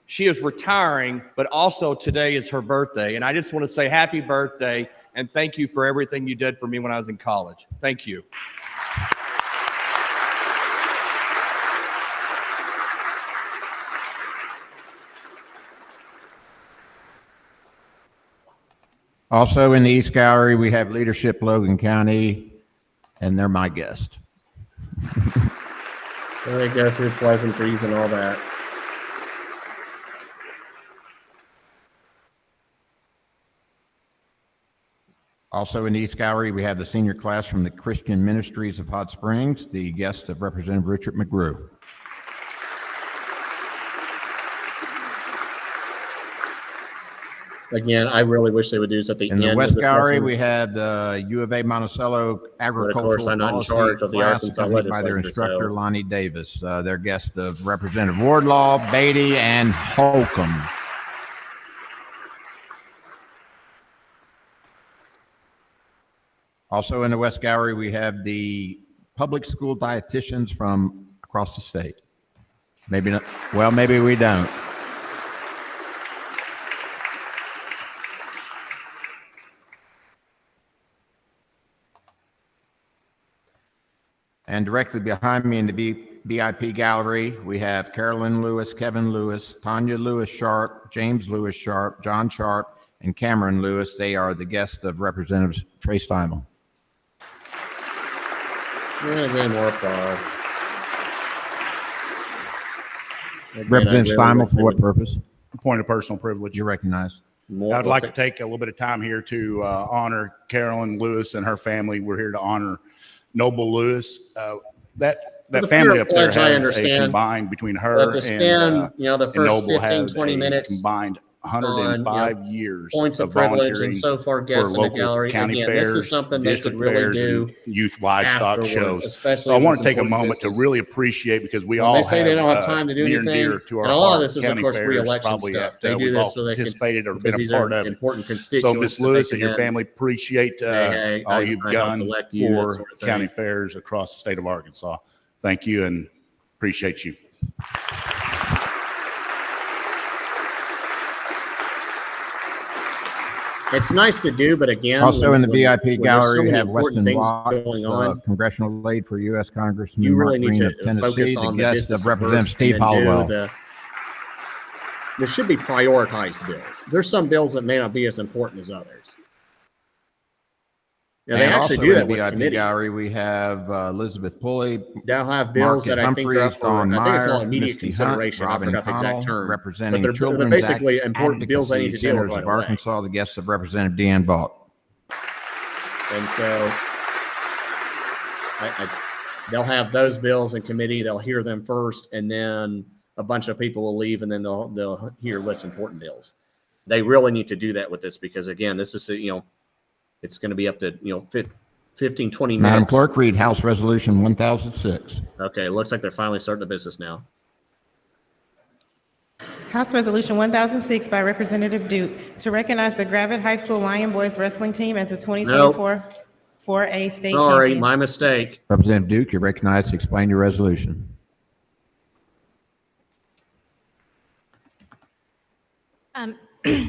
[SPEAKER 11] She is retiring, but also today is her birthday. And I just want to say happy birthday and thank you for everything you did for me when I was in college. Thank you.
[SPEAKER 10] Also in the East Gallery, we have Leadership Logan County, and they're my guest.
[SPEAKER 1] So they go through pleasantries and all that.
[SPEAKER 10] Also in the East Gallery, we have the senior class from the Christian Ministries of Hot Springs, the guest of Representative Richard McGrew.
[SPEAKER 1] Again, I really wish they would do this at the end.
[SPEAKER 10] In the West Gallery, we have the U of A Monticello Agricultural
[SPEAKER 1] But of course, I'm not in charge of the Arkansas
[SPEAKER 10] legislature. By their instructor, Lonnie Davis. Their guest of Representative Wardlaw, Beatty, and Holcomb. Also in the West Gallery, we have the public school dietitians from across the state. Maybe not. Well, maybe we don't. And directly behind me in the VIP gallery, we have Carolyn Lewis, Kevin Lewis, Tanya Lewis Sharp, James Lewis Sharp, John Sharp, and Cameron Lewis. They are the guests of Representative Trey Steimel.
[SPEAKER 1] Again, more applause.
[SPEAKER 10] Representative Steimel, for what purpose?
[SPEAKER 12] Point of personal privilege.
[SPEAKER 10] You recognize.
[SPEAKER 12] I'd like to take a little bit of time here to honor Carolyn Lewis and her family. We're here to honor Noble Lewis. That family up there has a combined between her and
[SPEAKER 1] the first 15-20 minutes
[SPEAKER 12] combined 105 years
[SPEAKER 1] points of privilege, and so far guests in the gallery. Again, this is something they could really do.
[SPEAKER 12] Youth livestock shows. So I want to take a moment to really appreciate, because we all say they don't have time to do anything. And a lot of this is, of course, re-election stuff. They do this so they can participate or been a part of it. Important constituents. So Ms. Lewis and your family, appreciate all you've done for county fairs across the state of Arkansas. Thank you and appreciate you.
[SPEAKER 1] It's nice to do, but again,
[SPEAKER 10] also in the VIP gallery, we have Weston Watts, congressional aide for U.S. Congressman.
[SPEAKER 1] You really need to
[SPEAKER 10] Tennessee,
[SPEAKER 1] focus on the
[SPEAKER 10] guest of Representative Steve Hollowell.
[SPEAKER 1] There should be prioritized bills. There's some bills that may not be as important as others. Yeah, they actually do that with committee.
[SPEAKER 10] Gallery, we have Elizabeth Pulley.
[SPEAKER 1] They'll have bills that I think are up for, I think they call it immediate consideration. I forgot the exact term.
[SPEAKER 10] Representing
[SPEAKER 1] but they're basically important bills they need to deal with right
[SPEAKER 10] away. Arkansas, the guest of Representative Deanne Vaught.
[SPEAKER 1] And so they'll have those bills in committee. They'll hear them first, and then a bunch of people will leave, and then they'll hear less important bills. They really need to do that with this, because again, this is it's going to be up to 15, 20 minutes.
[SPEAKER 10] Madam Clerk, read House Resolution 1006.
[SPEAKER 1] Okay, it looks like they're finally starting the business now.
[SPEAKER 13] House Resolution 1006 by Representative Duke to recognize the Gravette High School Lion Boys Wrestling Team as the 2024 4A state champion.
[SPEAKER 1] Sorry, my mistake.
[SPEAKER 10] Representative Duke, you're recognized to explain your resolution.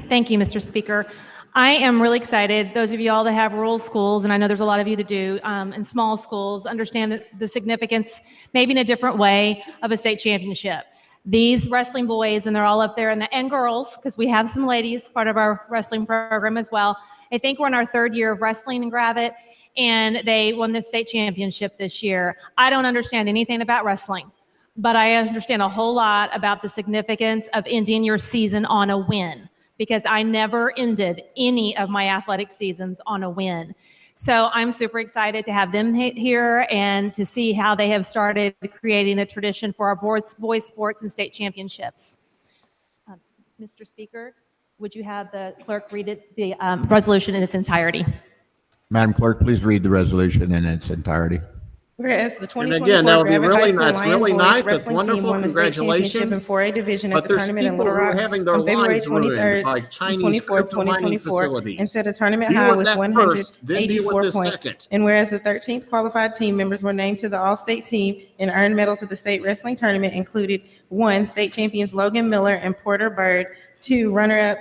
[SPEAKER 14] Thank you, Mr. Speaker. I am really excited. Those of you all that have rural schools, and I know there's a lot of you that do, and small schools, understand the significance, maybe in a different way, of a state championship. These wrestling boys, and they're all up there, and girls, because we have some ladies, part of our wrestling program as well. I think we're in our 3rd year of wrestling in Gravette, and they won the state championship this year. I don't understand anything about wrestling, but I understand a whole lot about the significance of ending your season on a win, because I never ended any of my athletic seasons on a win. So I'm super excited to have them here and to see how they have started creating a tradition for our boys sports and state championships. Mr. Speaker, would you have the clerk read the resolution in its entirety?
[SPEAKER 10] Madam Clerk, please read the resolution in its entirety.
[SPEAKER 13] Whereas the 2024
[SPEAKER 1] And again, that would be
[SPEAKER 13] Gravette
[SPEAKER 1] really
[SPEAKER 13] High
[SPEAKER 1] nice.
[SPEAKER 13] School
[SPEAKER 1] Really
[SPEAKER 13] Lion
[SPEAKER 1] nice.
[SPEAKER 13] Boys
[SPEAKER 1] That's
[SPEAKER 13] wrestling
[SPEAKER 1] wonderful.
[SPEAKER 13] team won the state championship in
[SPEAKER 1] Congratulations.
[SPEAKER 13] 4A division at
[SPEAKER 1] But
[SPEAKER 13] the
[SPEAKER 1] there's
[SPEAKER 13] tournament in
[SPEAKER 1] people
[SPEAKER 13] Little
[SPEAKER 1] who are
[SPEAKER 13] Rock
[SPEAKER 1] having their
[SPEAKER 13] on February
[SPEAKER 1] lives ruined
[SPEAKER 13] 23rd
[SPEAKER 1] by
[SPEAKER 13] and
[SPEAKER 1] Chinese
[SPEAKER 13] 24th,
[SPEAKER 1] crypto mining
[SPEAKER 13] 2024,
[SPEAKER 1] facilities.
[SPEAKER 13] and set a tournament
[SPEAKER 1] Deal
[SPEAKER 13] high
[SPEAKER 1] with
[SPEAKER 13] with
[SPEAKER 1] that
[SPEAKER 13] 184
[SPEAKER 1] first, then deal with this
[SPEAKER 13] points.
[SPEAKER 1] second.
[SPEAKER 13] And whereas the 13th qualified team members were named to the All-State team and earned medals at the state wrestling tournament, included 1, state champions Logan Miller and Porter Bird, 2, runner-up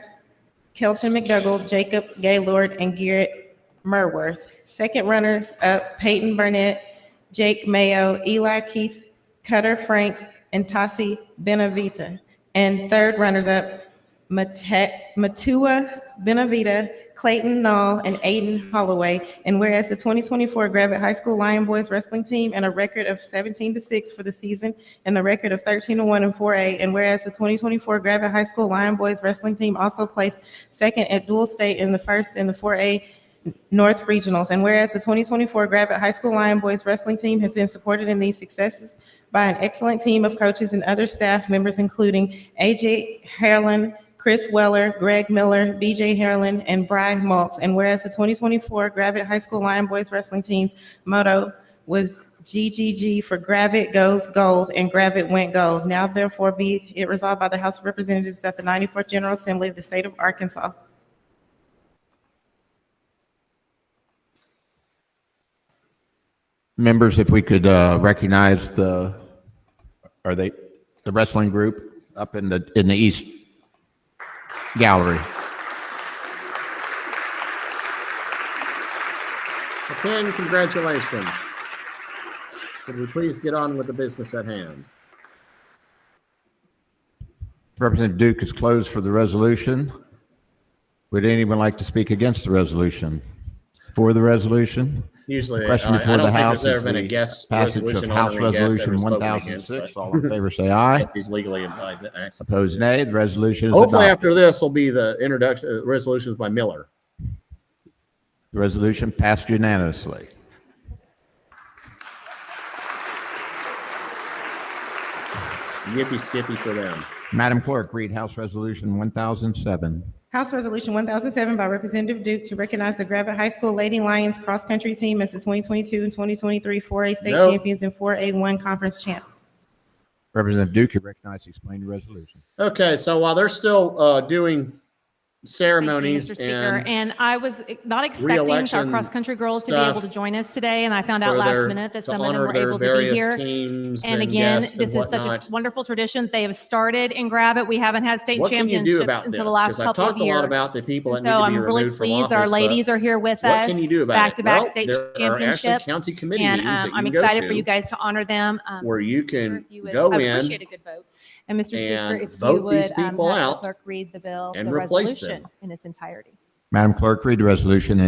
[SPEAKER 13] Kelton McDougall, Jacob Gaylord, and Garrett Merworth. Second runners-up Peyton Burnett, Jake Mayo, Eli Keith, Cutter Franks, and Tassi Benavita. And third runners-up Matua Benavita, Clayton Nall, and Aiden Holloway. And whereas the 2024 Gravette High School Lion Boys wrestling team and a record of 17-6 for the season and a record of 13-1 in 4A. And whereas the 2024 Gravette High School Lion Boys wrestling team also placed second at dual state in the first in the 4A North Regionals. And whereas the 2024 Gravette High School Lion Boys wrestling team has been supported in these successes by an excellent team of coaches and other staff members, including AJ Harlan, Chris Weller, Greg Miller, BJ Harlan, and Brian Maltz. And whereas the 2024 Gravette High School Lion Boys wrestling team's motto was GGG for Gravette Goes Gold and Gravette Went Gold. Now therefore be it resolved by the House of Representatives at the 94th General Assembly of the State of Arkansas.
[SPEAKER 10] Members, if we could recognize the wrestling group up in the East Gallery.
[SPEAKER 1] Again, congratulations. Could we please get on with the business at hand?
[SPEAKER 10] Representative Duke is closed for the resolution. Would anyone like to speak against the resolution? For the resolution?
[SPEAKER 1] Usually,
[SPEAKER 10] Question before
[SPEAKER 1] I don't
[SPEAKER 10] the
[SPEAKER 1] think
[SPEAKER 10] House
[SPEAKER 1] there's ever
[SPEAKER 10] is
[SPEAKER 1] been a
[SPEAKER 10] the
[SPEAKER 1] guest
[SPEAKER 10] passage
[SPEAKER 1] resolution
[SPEAKER 10] of House
[SPEAKER 1] honoring guests
[SPEAKER 10] Resolution
[SPEAKER 1] ever spoken
[SPEAKER 10] 1006.
[SPEAKER 1] against, but-
[SPEAKER 10] All in favor, say aye.
[SPEAKER 1] If he's legally implied to act.
[SPEAKER 10] Opposed, nay. The resolution is
[SPEAKER 1] Hopefully,
[SPEAKER 10] adopted.
[SPEAKER 1] after this will be the introduction resolutions by Miller.
[SPEAKER 10] The resolution passed unanimously.
[SPEAKER 1] Yippee skippy for them.
[SPEAKER 10] Madam Clerk, read House Resolution 1007.
[SPEAKER 13] House Resolution 1007 by Representative Duke to recognize the Gravette High School Lady Lions cross-country team as the 2022 and 2023 4A state
[SPEAKER 1] Nope.
[SPEAKER 13] champions and 4A1 conference champions.
[SPEAKER 10] Representative Duke, you recognize to explain the resolution.
[SPEAKER 1] Okay, so while they're still doing
[SPEAKER 14] Thank you,
[SPEAKER 1] ceremonies
[SPEAKER 14] Mr. Speaker. And I was not expecting our
[SPEAKER 1] re-election
[SPEAKER 14] cross-country girls to be able to
[SPEAKER 1] stuff
[SPEAKER 14] join us today, and I found out
[SPEAKER 1] for
[SPEAKER 14] last
[SPEAKER 1] their-
[SPEAKER 14] minute that
[SPEAKER 1] to
[SPEAKER 14] some of them
[SPEAKER 1] honor
[SPEAKER 14] were
[SPEAKER 1] their
[SPEAKER 14] able to be
[SPEAKER 1] various
[SPEAKER 14] here.
[SPEAKER 1] teams
[SPEAKER 14] And
[SPEAKER 1] and
[SPEAKER 14] again,
[SPEAKER 1] guests
[SPEAKER 14] this
[SPEAKER 1] and
[SPEAKER 14] is such
[SPEAKER 1] whatnot.
[SPEAKER 14] a wonderful tradition. They have started in Gravette. We haven't had state
[SPEAKER 1] What can you
[SPEAKER 14] championships
[SPEAKER 1] do about this?
[SPEAKER 14] until the last
[SPEAKER 1] Because I've
[SPEAKER 14] couple of
[SPEAKER 1] talked a
[SPEAKER 14] years.
[SPEAKER 1] lot about the people that
[SPEAKER 14] And
[SPEAKER 1] need
[SPEAKER 14] so
[SPEAKER 1] to be
[SPEAKER 14] I'm really
[SPEAKER 1] removed from
[SPEAKER 14] pleased
[SPEAKER 1] office.
[SPEAKER 14] our
[SPEAKER 1] but
[SPEAKER 14] ladies are here with
[SPEAKER 1] what
[SPEAKER 14] us.
[SPEAKER 1] can you do about it?
[SPEAKER 14] Back-to-back
[SPEAKER 1] Well,
[SPEAKER 14] state
[SPEAKER 1] there are actually
[SPEAKER 14] championships.
[SPEAKER 1] county committee
[SPEAKER 14] And
[SPEAKER 1] meetings that you
[SPEAKER 14] I'm
[SPEAKER 1] can go
[SPEAKER 14] excited for
[SPEAKER 1] to
[SPEAKER 14] you guys to honor them.
[SPEAKER 1] where you can
[SPEAKER 14] If you would-
[SPEAKER 1] go
[SPEAKER 14] I
[SPEAKER 1] in
[SPEAKER 14] appreciate a good vote. And Mr. Speaker,
[SPEAKER 1] and
[SPEAKER 14] if you
[SPEAKER 1] vote
[SPEAKER 14] would
[SPEAKER 1] these people
[SPEAKER 14] have the
[SPEAKER 1] out
[SPEAKER 14] clerk read the bill,
[SPEAKER 1] and
[SPEAKER 14] the
[SPEAKER 1] replace
[SPEAKER 14] resolution
[SPEAKER 1] them.
[SPEAKER 14] in its entirety.
[SPEAKER 10] Madam Clerk, read the resolution in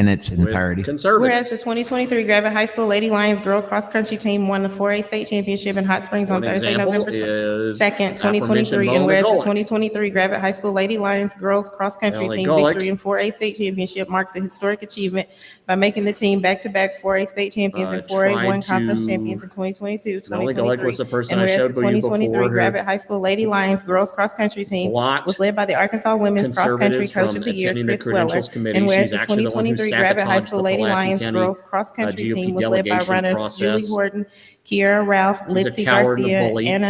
[SPEAKER 10] its
[SPEAKER 1] with
[SPEAKER 10] entirety.
[SPEAKER 13] Whereas
[SPEAKER 1] conservatives.
[SPEAKER 13] the 2023 Gravette High School Lady Lions girl cross-country team won the 4A state championship in Hot Springs on
[SPEAKER 1] One
[SPEAKER 13] Thursday,
[SPEAKER 1] example
[SPEAKER 13] November
[SPEAKER 1] is
[SPEAKER 13] 2nd, 2023.
[SPEAKER 1] aforementioned
[SPEAKER 13] And whereas the
[SPEAKER 1] Mullen
[SPEAKER 13] 2023 Gravette High School Lady Lions girls cross-country
[SPEAKER 1] Melanie
[SPEAKER 13] team
[SPEAKER 1] Golick.
[SPEAKER 13] victory in 4A state championship marks a historic achievement by making the team back-to-back 4A state champions and 4A1
[SPEAKER 1] tried
[SPEAKER 13] conference
[SPEAKER 1] to-
[SPEAKER 13] champions in 2022,
[SPEAKER 1] Melanie
[SPEAKER 13] 2023.
[SPEAKER 1] Golick was the person
[SPEAKER 13] And
[SPEAKER 1] I
[SPEAKER 13] whereas
[SPEAKER 1] showed
[SPEAKER 13] the
[SPEAKER 1] you
[SPEAKER 13] 2023
[SPEAKER 1] before who
[SPEAKER 13] Gravette High School Lady Lions girls cross-country team
[SPEAKER 1] blocked
[SPEAKER 13] was led by the Arkansas Women's Cross-Country
[SPEAKER 1] conservatives
[SPEAKER 13] Coach
[SPEAKER 1] from
[SPEAKER 13] of the Year,
[SPEAKER 1] attending the
[SPEAKER 13] Chris Weller.
[SPEAKER 1] credentials committee.
[SPEAKER 13] And whereas
[SPEAKER 1] She's
[SPEAKER 13] the
[SPEAKER 1] actually the one who
[SPEAKER 13] 2023 Gravette High
[SPEAKER 1] sabotaged
[SPEAKER 13] School
[SPEAKER 1] the
[SPEAKER 13] Lady
[SPEAKER 1] Pulaski
[SPEAKER 13] Lions
[SPEAKER 1] County
[SPEAKER 13] girls cross-country
[SPEAKER 1] GOP
[SPEAKER 13] team was led by
[SPEAKER 1] delegation
[SPEAKER 13] runners Julie
[SPEAKER 1] process.
[SPEAKER 13] Horton, Kiera Ralph,
[SPEAKER 1] She's a
[SPEAKER 13] Litzy
[SPEAKER 1] coward and a
[SPEAKER 13] Garcia,
[SPEAKER 1] bully.
[SPEAKER 13] Anna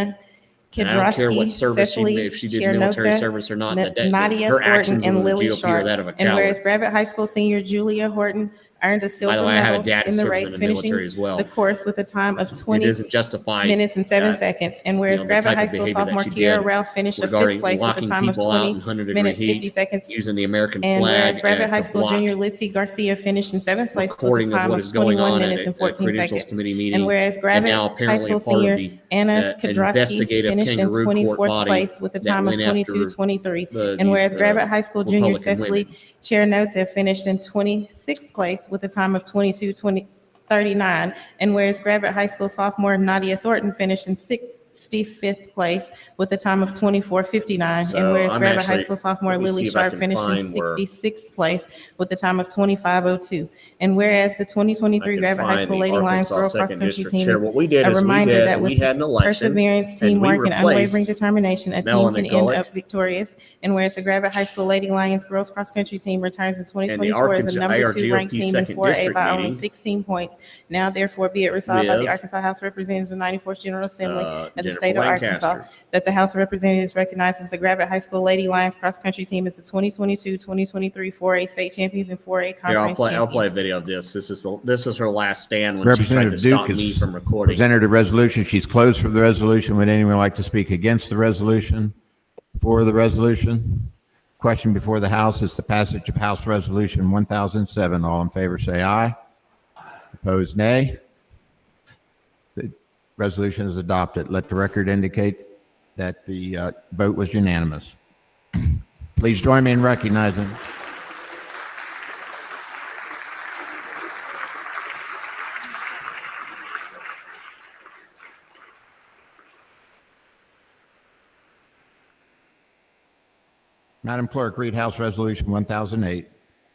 [SPEAKER 1] And I don't care what
[SPEAKER 13] Kidrosky,
[SPEAKER 1] service she
[SPEAKER 13] Cecily
[SPEAKER 1] did, if she did military
[SPEAKER 13] Chiernota,
[SPEAKER 1] service or not. That
[SPEAKER 13] Nadia
[SPEAKER 1] her actions
[SPEAKER 13] Thornton, and
[SPEAKER 1] in the
[SPEAKER 13] Lily
[SPEAKER 1] GOP are
[SPEAKER 13] Sharp.
[SPEAKER 1] that of a
[SPEAKER 13] And whereas
[SPEAKER 1] coward.
[SPEAKER 13] Gravette High School senior Julia Horton earned a
[SPEAKER 1] By the
[SPEAKER 13] silver
[SPEAKER 1] way, I have a
[SPEAKER 13] medal
[SPEAKER 1] dad who
[SPEAKER 13] in the
[SPEAKER 1] served in
[SPEAKER 13] race,
[SPEAKER 1] the
[SPEAKER 13] finishing
[SPEAKER 1] military as well.
[SPEAKER 13] the course with a time of
[SPEAKER 1] It
[SPEAKER 13] 20
[SPEAKER 1] isn't justified.
[SPEAKER 13] minutes and 7
[SPEAKER 1] uh,
[SPEAKER 13] seconds. And whereas
[SPEAKER 1] the
[SPEAKER 13] Gravette
[SPEAKER 1] type
[SPEAKER 13] High
[SPEAKER 1] of
[SPEAKER 13] School
[SPEAKER 1] behavior that
[SPEAKER 13] sophomore
[SPEAKER 1] she
[SPEAKER 13] Kiera
[SPEAKER 1] did
[SPEAKER 13] Ralph finished a 5th
[SPEAKER 1] regarding
[SPEAKER 13] place with a
[SPEAKER 1] locking
[SPEAKER 13] time of
[SPEAKER 1] people out
[SPEAKER 13] 20
[SPEAKER 1] in 100-degree
[SPEAKER 13] minutes, 50
[SPEAKER 1] heat,
[SPEAKER 13] seconds.
[SPEAKER 1] using the American
[SPEAKER 13] And whereas
[SPEAKER 1] flag
[SPEAKER 13] Gravette High
[SPEAKER 1] to
[SPEAKER 13] School
[SPEAKER 1] block
[SPEAKER 13] junior Litzy Garcia finished in 7th place with a
[SPEAKER 1] recording of
[SPEAKER 13] time
[SPEAKER 1] what
[SPEAKER 13] of
[SPEAKER 1] is going
[SPEAKER 13] 21
[SPEAKER 1] on
[SPEAKER 13] minutes
[SPEAKER 1] at
[SPEAKER 13] and
[SPEAKER 1] a
[SPEAKER 13] 14
[SPEAKER 1] credentials
[SPEAKER 13] seconds.
[SPEAKER 1] committee
[SPEAKER 13] And
[SPEAKER 1] meeting,
[SPEAKER 13] whereas
[SPEAKER 1] and now
[SPEAKER 13] Gravette High
[SPEAKER 1] apparently a
[SPEAKER 13] School
[SPEAKER 1] part of
[SPEAKER 13] senior
[SPEAKER 1] the
[SPEAKER 13] Anna Kodrowski
[SPEAKER 1] investigative
[SPEAKER 13] finished in
[SPEAKER 1] kangaroo court
[SPEAKER 13] 24th
[SPEAKER 1] body
[SPEAKER 13] place with a
[SPEAKER 1] that
[SPEAKER 13] time of
[SPEAKER 1] went after
[SPEAKER 13] 22:23. And
[SPEAKER 1] these
[SPEAKER 13] whereas Gravette High School junior
[SPEAKER 1] Republican
[SPEAKER 13] Cecily
[SPEAKER 1] women.
[SPEAKER 13] Chernota finished in 26th place with a time of 22:39. And whereas Gravette High School sophomore Nadia Thornton finished in 65th place with a time of 24:59.
[SPEAKER 1] So
[SPEAKER 13] And whereas
[SPEAKER 1] I'm
[SPEAKER 13] Gravette High
[SPEAKER 1] actually,
[SPEAKER 13] School sophomore
[SPEAKER 1] let me
[SPEAKER 13] Lily
[SPEAKER 1] see if I
[SPEAKER 13] Sharp
[SPEAKER 1] can
[SPEAKER 13] finished in
[SPEAKER 1] find where
[SPEAKER 13] 66th place with a time of 25:02. And whereas the
[SPEAKER 1] I
[SPEAKER 13] 2023
[SPEAKER 1] can
[SPEAKER 13] Gravette High
[SPEAKER 1] find
[SPEAKER 13] School
[SPEAKER 1] the
[SPEAKER 13] Lady Lions
[SPEAKER 1] Arkansas
[SPEAKER 13] girl cross
[SPEAKER 1] 2nd
[SPEAKER 13] country
[SPEAKER 1] District
[SPEAKER 13] team
[SPEAKER 1] Chair.
[SPEAKER 13] is
[SPEAKER 1] What we did
[SPEAKER 13] a
[SPEAKER 1] is
[SPEAKER 13] reminder that
[SPEAKER 1] we
[SPEAKER 13] with
[SPEAKER 1] had an election,
[SPEAKER 13] perseverance,
[SPEAKER 1] and we
[SPEAKER 13] teamwork, and unwavering
[SPEAKER 1] replaced
[SPEAKER 13] determination, a team
[SPEAKER 1] Melanie
[SPEAKER 13] can end
[SPEAKER 1] Gullick,
[SPEAKER 13] up victorious. And whereas the Gravette High School Lady Lions girls cross country team returns in
[SPEAKER 1] and the
[SPEAKER 13] 2024 as a number 2 ranked
[SPEAKER 1] ARGOP
[SPEAKER 13] team in
[SPEAKER 1] 2nd
[SPEAKER 13] 4A
[SPEAKER 1] District
[SPEAKER 13] by only
[SPEAKER 1] meeting
[SPEAKER 13] 16 points. Now therefore be it resolved by the
[SPEAKER 1] with
[SPEAKER 13] Arkansas House of Representatives of 94th General Assembly of the
[SPEAKER 1] Jennifer
[SPEAKER 13] state of Arkansas
[SPEAKER 1] Lancaster.
[SPEAKER 13] that the House of Representatives recognizes the Gravette High School Lady Lions cross country team as the 2022-2023 4A state champions and 4A
[SPEAKER 1] Here,
[SPEAKER 13] conference
[SPEAKER 1] I'll play a
[SPEAKER 13] champions.
[SPEAKER 1] video of this. This is her last stand when she tried to
[SPEAKER 10] Representative
[SPEAKER 1] stop
[SPEAKER 10] Duke
[SPEAKER 1] me
[SPEAKER 10] has
[SPEAKER 1] from recording.
[SPEAKER 10] presented a resolution. She's closed for the resolution. Would anyone like to speak against the resolution? For the resolution? Question before the House is the passage of House Resolution 1007. All in favor say aye. Opposed, nay. The resolution is adopted. Let the record indicate that the vote was unanimous. Please join me in recognizing. Madam Clerk, read House Resolution 1008.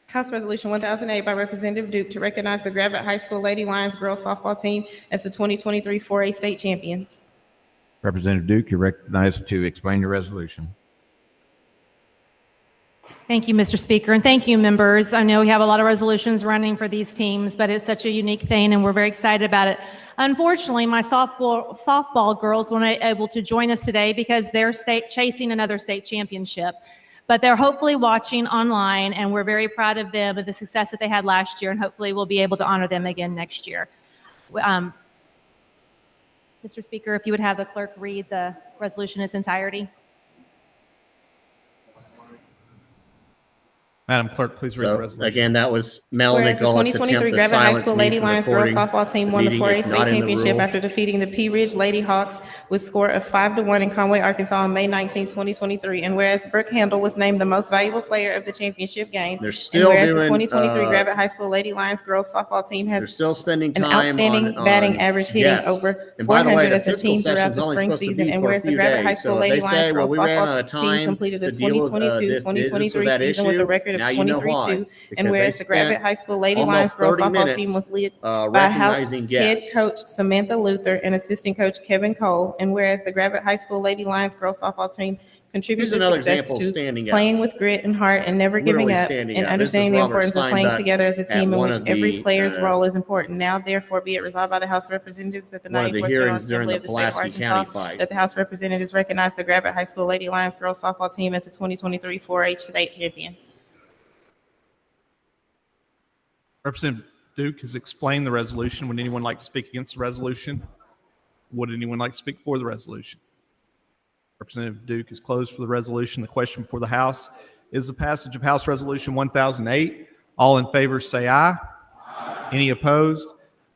[SPEAKER 13] House Resolution 1008 by Representative Duke to recognize the Gravette High School Lady Lions girls softball team as the 2023 4A state champions.
[SPEAKER 10] Representative Duke, you're recognized to explain your resolution.
[SPEAKER 14] Thank you, Mr. Speaker, and thank you, members. I know we have a lot of resolutions running for these teams, but it's such a unique thing, and we're very excited about it. Unfortunately, my softball girls weren't able to join us today because they're chasing another state championship. But they're hopefully watching online, and we're very proud of them and the success that they had last year, and hopefully we'll be able to honor them again next year. Mr. Speaker, if you would have the clerk read the resolution in its entirety.
[SPEAKER 15] Madam Clerk, please read the resolution.
[SPEAKER 1] Again, that was Melanie
[SPEAKER 13] Whereas the
[SPEAKER 1] Gullick's
[SPEAKER 13] 2023
[SPEAKER 1] attempt to
[SPEAKER 13] Gravette High
[SPEAKER 1] silence
[SPEAKER 13] School
[SPEAKER 1] me
[SPEAKER 13] Lady
[SPEAKER 1] from
[SPEAKER 13] Lions girls
[SPEAKER 1] recording
[SPEAKER 13] softball team
[SPEAKER 1] the
[SPEAKER 13] won the
[SPEAKER 1] meeting.
[SPEAKER 13] 4A
[SPEAKER 1] It's
[SPEAKER 13] state
[SPEAKER 1] not in the
[SPEAKER 13] championship
[SPEAKER 1] rules.
[SPEAKER 13] after defeating the Pea Ridge Lady Hawks with score of 5-1 in Conway, Arkansas on May 19, 2023. And whereas Brooke Handel was named the most valuable player of the championship game.
[SPEAKER 1] They're still
[SPEAKER 13] and whereas
[SPEAKER 1] doing,
[SPEAKER 13] the 2023 Gravette High School Lady Lions girls softball team
[SPEAKER 1] They're
[SPEAKER 13] has
[SPEAKER 1] still spending
[SPEAKER 13] an
[SPEAKER 1] time
[SPEAKER 13] outstanding
[SPEAKER 1] on
[SPEAKER 13] batting average, hitting
[SPEAKER 1] yes.
[SPEAKER 13] over
[SPEAKER 1] And by the
[SPEAKER 13] 400
[SPEAKER 1] way, the
[SPEAKER 13] as a
[SPEAKER 1] fiscal
[SPEAKER 13] team throughout
[SPEAKER 1] session's
[SPEAKER 13] the
[SPEAKER 1] only
[SPEAKER 13] spring
[SPEAKER 1] supposed to
[SPEAKER 13] season.
[SPEAKER 1] be
[SPEAKER 13] And
[SPEAKER 1] for a
[SPEAKER 13] whereas the
[SPEAKER 1] few
[SPEAKER 13] Gravette High
[SPEAKER 1] days.
[SPEAKER 13] School
[SPEAKER 1] So
[SPEAKER 13] Lady
[SPEAKER 1] they say,
[SPEAKER 13] Lions
[SPEAKER 1] well,
[SPEAKER 13] girls
[SPEAKER 1] we ran out
[SPEAKER 13] softball
[SPEAKER 1] of
[SPEAKER 13] team
[SPEAKER 1] time
[SPEAKER 13] completed the
[SPEAKER 1] to deal with
[SPEAKER 13] 2022-2023 season with a record of
[SPEAKER 1] Now you know why.
[SPEAKER 13] 23-2.
[SPEAKER 1] Because
[SPEAKER 13] And whereas
[SPEAKER 1] they
[SPEAKER 13] the Gravette
[SPEAKER 1] spent
[SPEAKER 13] High School Lady Lions
[SPEAKER 1] almost
[SPEAKER 13] girls
[SPEAKER 1] 30
[SPEAKER 13] softball
[SPEAKER 1] minutes
[SPEAKER 13] team was led by
[SPEAKER 1] recognizing
[SPEAKER 13] head
[SPEAKER 1] guests.
[SPEAKER 13] coach Samantha Luther and assistant coach Kevin Cole. And whereas the Gravette High School Lady Lions girls softball team contributes
[SPEAKER 1] Here's
[SPEAKER 13] their
[SPEAKER 1] another
[SPEAKER 13] success
[SPEAKER 1] example of
[SPEAKER 13] to
[SPEAKER 1] standing up.
[SPEAKER 13] playing with grit and heart and never giving
[SPEAKER 1] Literally
[SPEAKER 13] up
[SPEAKER 1] standing
[SPEAKER 13] and
[SPEAKER 1] up. This is
[SPEAKER 13] understanding the
[SPEAKER 1] Robert
[SPEAKER 13] importance of playing
[SPEAKER 1] Steinbeck
[SPEAKER 13] together as a
[SPEAKER 1] at
[SPEAKER 13] team in
[SPEAKER 1] one
[SPEAKER 13] which
[SPEAKER 1] of
[SPEAKER 13] every
[SPEAKER 1] the,
[SPEAKER 13] player's role is important. Now, therefore, be it resolved by the House of Representatives that the
[SPEAKER 1] one of the
[SPEAKER 13] 94th General
[SPEAKER 1] hearings during
[SPEAKER 13] Assembly
[SPEAKER 1] the
[SPEAKER 13] of the state of
[SPEAKER 1] Pulaski
[SPEAKER 13] Arkansas
[SPEAKER 1] County fight.
[SPEAKER 13] that the House of Representatives recognize the Gravette High School Lady Lions girls softball team as the 2023 4H state champions.
[SPEAKER 15] Representative Duke has explained the resolution. Would anyone like to speak against the resolution? Would anyone like to speak for the resolution? Representative Duke is closed for the resolution. The question before the House is the passage of House Resolution 1008. All in favor say aye. Any opposed?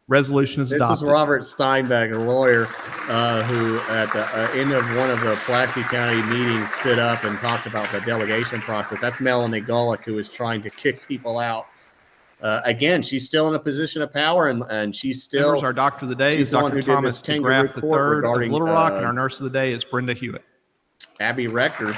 [SPEAKER 15] Resolution is adopted.
[SPEAKER 1] This is Robert Steinbeck, a lawyer who at the end of one of the Pulaski County meetings stood up and talked about the delegation process. That's Melanie Gullick, who is trying to kick people out. Again, she's still in a position of power, and she's still.
[SPEAKER 15] Members, our doctor of the day is Dr. Thomas DeGraff III of Little Rock, and our nurse of the day is Brenda Hewitt.
[SPEAKER 1] Abby Rector.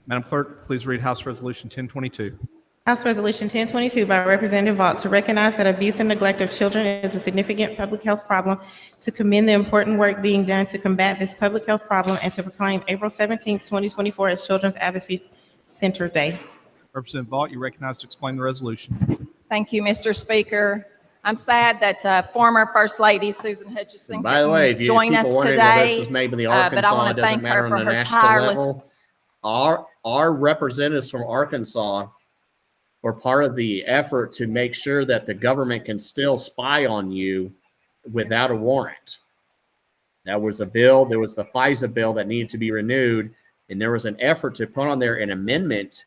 [SPEAKER 15] Madam Clerk, please read House Resolution 1022.
[SPEAKER 13] House Resolution 1022 by Representative Vaught to recognize that abuse and neglect of children is a significant public health problem, to commend the important work being done to combat this public health problem, and to proclaim April 17, 2024 as Children's Advocacy Center Day.
[SPEAKER 15] Representative Vaught, you recognized to explain the resolution.
[SPEAKER 7] Thank you, Mr. Speaker. I'm sad that former First Lady Susan Hutchinson
[SPEAKER 1] By the way, if
[SPEAKER 7] couldn't
[SPEAKER 1] you
[SPEAKER 7] join
[SPEAKER 1] people
[SPEAKER 7] us
[SPEAKER 1] wondered, well, this
[SPEAKER 7] today.
[SPEAKER 1] was maybe the
[SPEAKER 7] But I
[SPEAKER 1] Arkansas,
[SPEAKER 7] want
[SPEAKER 1] it
[SPEAKER 7] to
[SPEAKER 1] doesn't
[SPEAKER 7] thank
[SPEAKER 1] matter
[SPEAKER 7] her
[SPEAKER 1] on
[SPEAKER 7] for
[SPEAKER 1] the
[SPEAKER 7] her
[SPEAKER 1] national
[SPEAKER 7] tireless.
[SPEAKER 1] level. Our representatives from Arkansas were part of the effort to make sure that the government can still spy on you without a warrant. That was a bill. There was the FISA bill that needed to be renewed, and there was an effort to put on there an amendment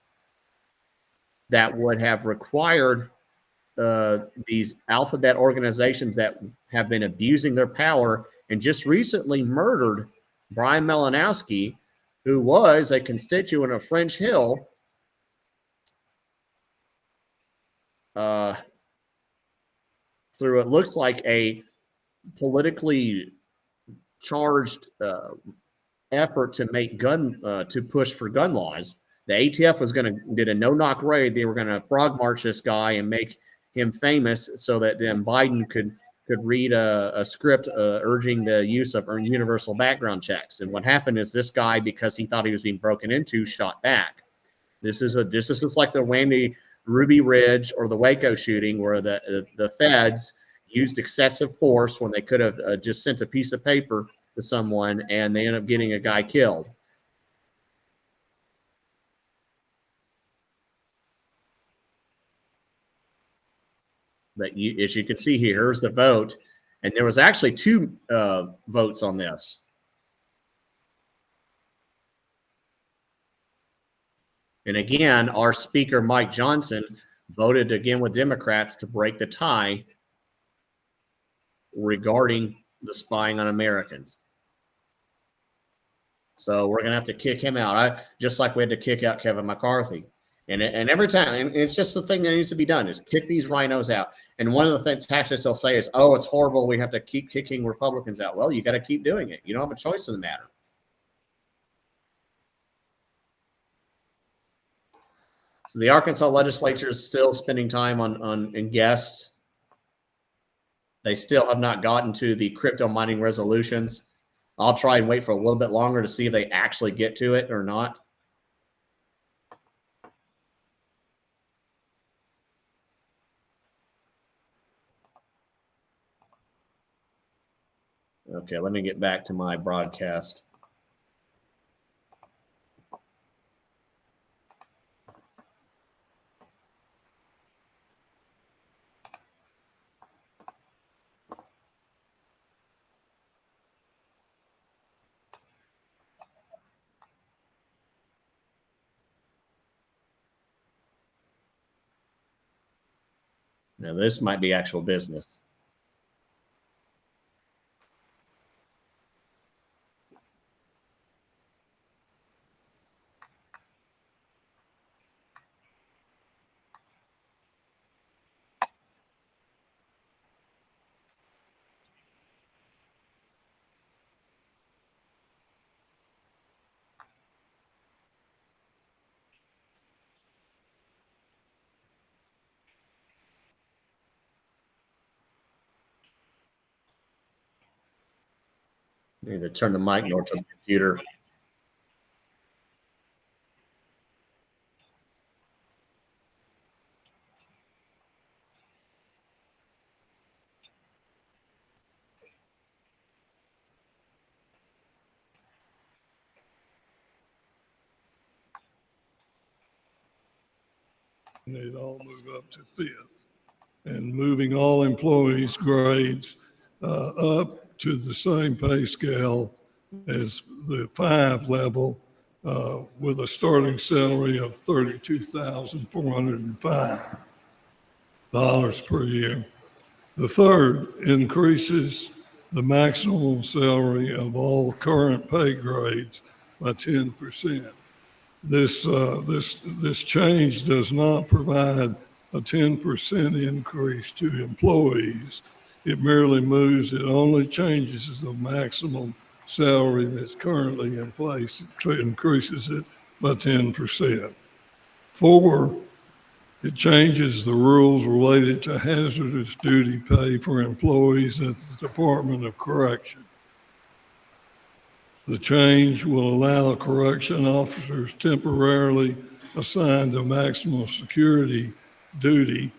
[SPEAKER 1] that would have required these alphabet organizations that have been abusing their power and just recently murdered Brian Malinowski, who was a constituent of French Hill, through it looks like a politically charged effort to make to push for gun laws. The ATF did a no-knock raid. They were going to frog march this guy and make him famous so that then Biden could read a script urging the use of universal background checks. And what happened is this guy, because he thought he was being broken into, shot back. This is just like the Wendy Ruby Ridge or the Waco shooting, where the feds used excessive force when they could have just sent a piece of paper to someone, and they ended up getting a guy killed. But as you can see here, here's the vote. And there was actually 2 votes on this. And again, our speaker, Mike Johnson, voted again with Democrats to break the tie regarding the spying on Americans. So we're going to have to kick him out, just like we had to kick out Kevin McCarthy. And every time, and it's just the thing that needs to be done, is kick these rhinos out. And one of the tactics they'll say is, oh, it's horrible, we have to keep kicking Republicans out. Well, you got to keep doing it. You don't have a choice in the matter. So the Arkansas legislature is still spending time on guests. They still have not gotten to the crypto mining resolutions. I'll try and wait for a little bit longer to see if they actually get to it or not. Okay, let me get back to my broadcast. Now, this might be actual business. I need to turn the mic more to the computer.
[SPEAKER 16] They'd all move up to 5th, and moving all employees' grades up to the same pay scale as the 5 level with a starting salary of $32,405 per year. The third increases the maximum salary of all current pay grades by 10%. This change does not provide a 10% increase to employees. It merely it only changes the maximum salary that's currently in place. It increases it by 10%. 4, it changes the rules related to hazardous duty pay for employees at the Department of Correction. The change will allow correction officers temporarily assigned a maximum security duty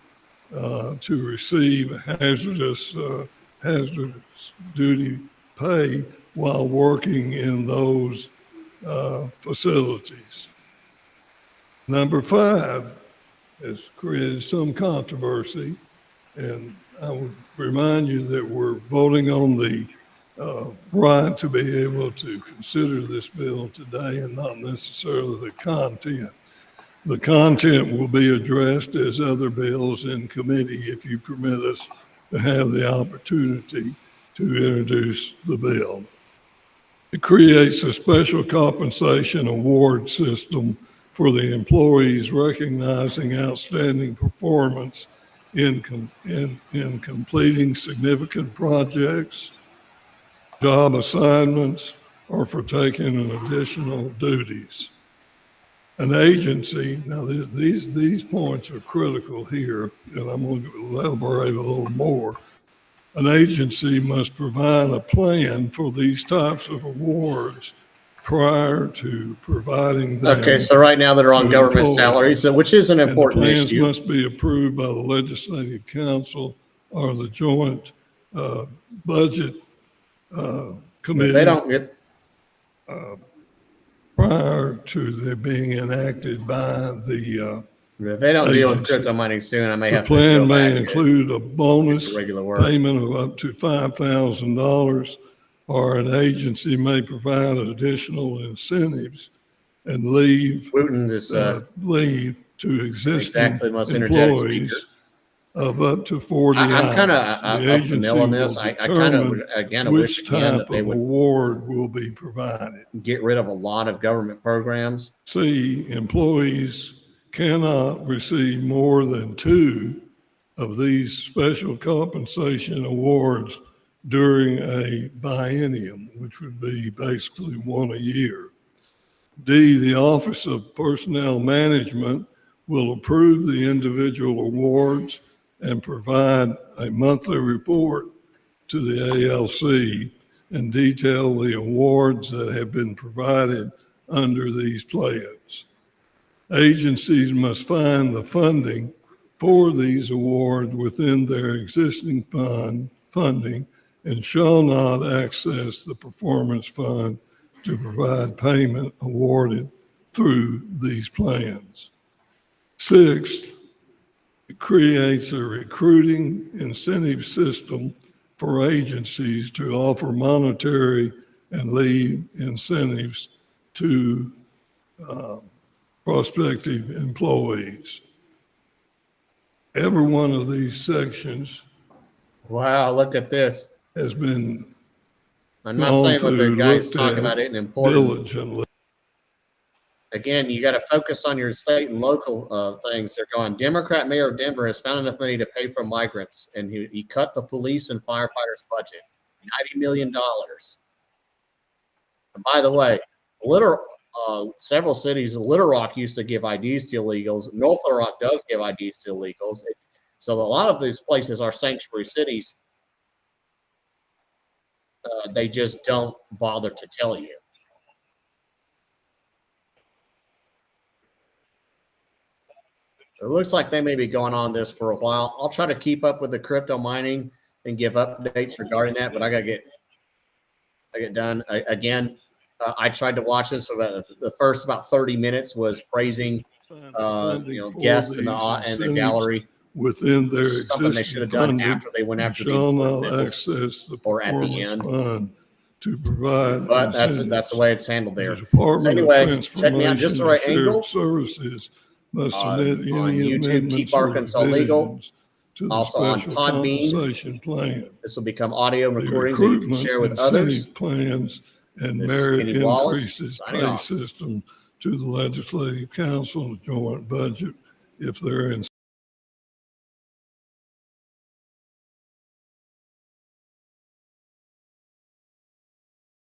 [SPEAKER 16] to receive hazardous duty pay while working in those facilities. Number 5 has created some controversy, and I would remind you that we're voting on the right to be able to consider this bill today and not necessarily the content. The content will be addressed as other bills in committee if you permit us to have the opportunity to introduce the bill. It creates a special compensation award system for the employees recognizing outstanding performance in completing significant projects, job assignments, or for taking on additional duties. An agency, now these points are critical here, and I'm going to elaborate a little more. An agency must provide a plan for these types of awards prior to providing them.
[SPEAKER 1] Okay, so right now they're on government salaries, which is an important
[SPEAKER 16] plans
[SPEAKER 1] issue.
[SPEAKER 16] Must be approved by the Legislative Council or the Joint Budget Committee.
[SPEAKER 1] If they don't get
[SPEAKER 16] prior to their being enacted by the
[SPEAKER 1] if they don't deal with
[SPEAKER 16] agency.
[SPEAKER 1] crypto mining soon, I may
[SPEAKER 16] The
[SPEAKER 1] have to
[SPEAKER 16] plan
[SPEAKER 1] go
[SPEAKER 16] may
[SPEAKER 1] back
[SPEAKER 16] include a bonus
[SPEAKER 1] regular work.
[SPEAKER 16] payment of up to $5,000, or an agency may provide additional incentives and leave
[SPEAKER 1] Wooten is
[SPEAKER 16] leave to existing
[SPEAKER 1] exactly the most energetic
[SPEAKER 16] employees
[SPEAKER 1] speaker.
[SPEAKER 16] Of up to 40 hours.
[SPEAKER 1] I'm kind of
[SPEAKER 16] The
[SPEAKER 1] up the
[SPEAKER 16] agency
[SPEAKER 1] mill on this.
[SPEAKER 16] will
[SPEAKER 1] I kind of
[SPEAKER 16] determine
[SPEAKER 1] again I
[SPEAKER 16] which
[SPEAKER 1] wish again that
[SPEAKER 16] type
[SPEAKER 1] they
[SPEAKER 16] of
[SPEAKER 1] would
[SPEAKER 16] award will be provided.
[SPEAKER 1] get rid of a lot of government programs.
[SPEAKER 16] C, employees cannot receive more than 2 of these special compensation awards during a biennium, which would be basically 1 a year. D, the Office of Personnel Management will approve the individual awards and provide a monthly report to the ALC and detail the awards that have been provided under these plans. Agencies must find the funding for these awards within their existing funding and shall not access the performance fund to provide payment awarded through these plans. 6th, it creates a recruiting incentive system for agencies to offer monetary and leave incentives to prospective employees. Every one of these sections.
[SPEAKER 1] Wow, look at this.
[SPEAKER 16] Has been.
[SPEAKER 1] I'm not saying what the guy's talking about isn't important.
[SPEAKER 16] Diligently.
[SPEAKER 1] Again, you got to focus on your state and local things. They're going, Democrat mayor of Denver has found enough money to pay for migrants, and he cut the police and firefighters budget, $90 million. And by the way, several cities, Little Rock used to give IDs to illegals. North Little Rock does give IDs to illegals. So a lot of these places are sanctuary cities. They just don't bother to tell you. It looks like they may be going on this for a while. I'll try to keep up with the crypto mining and give updates regarding that, but I gotta get done. I tried to watch this. So the first about 30 minutes was praising, guests in the gallery.
[SPEAKER 16] Within their
[SPEAKER 1] something they should have done after they went after
[SPEAKER 16] the
[SPEAKER 1] or at the end
[SPEAKER 16] to provide.
[SPEAKER 1] But that's the way it's handled there.
[SPEAKER 16] So
[SPEAKER 1] anyway, check me out, Just the Right Angle.
[SPEAKER 16] Services must submit
[SPEAKER 1] on YouTube. Keep Arkansas Legal. Also on Podbean. This will become audio and recordings that you can share with others.
[SPEAKER 16] Plans and merit increases pay system to the Legislative Council, the Joint Budget, if they're in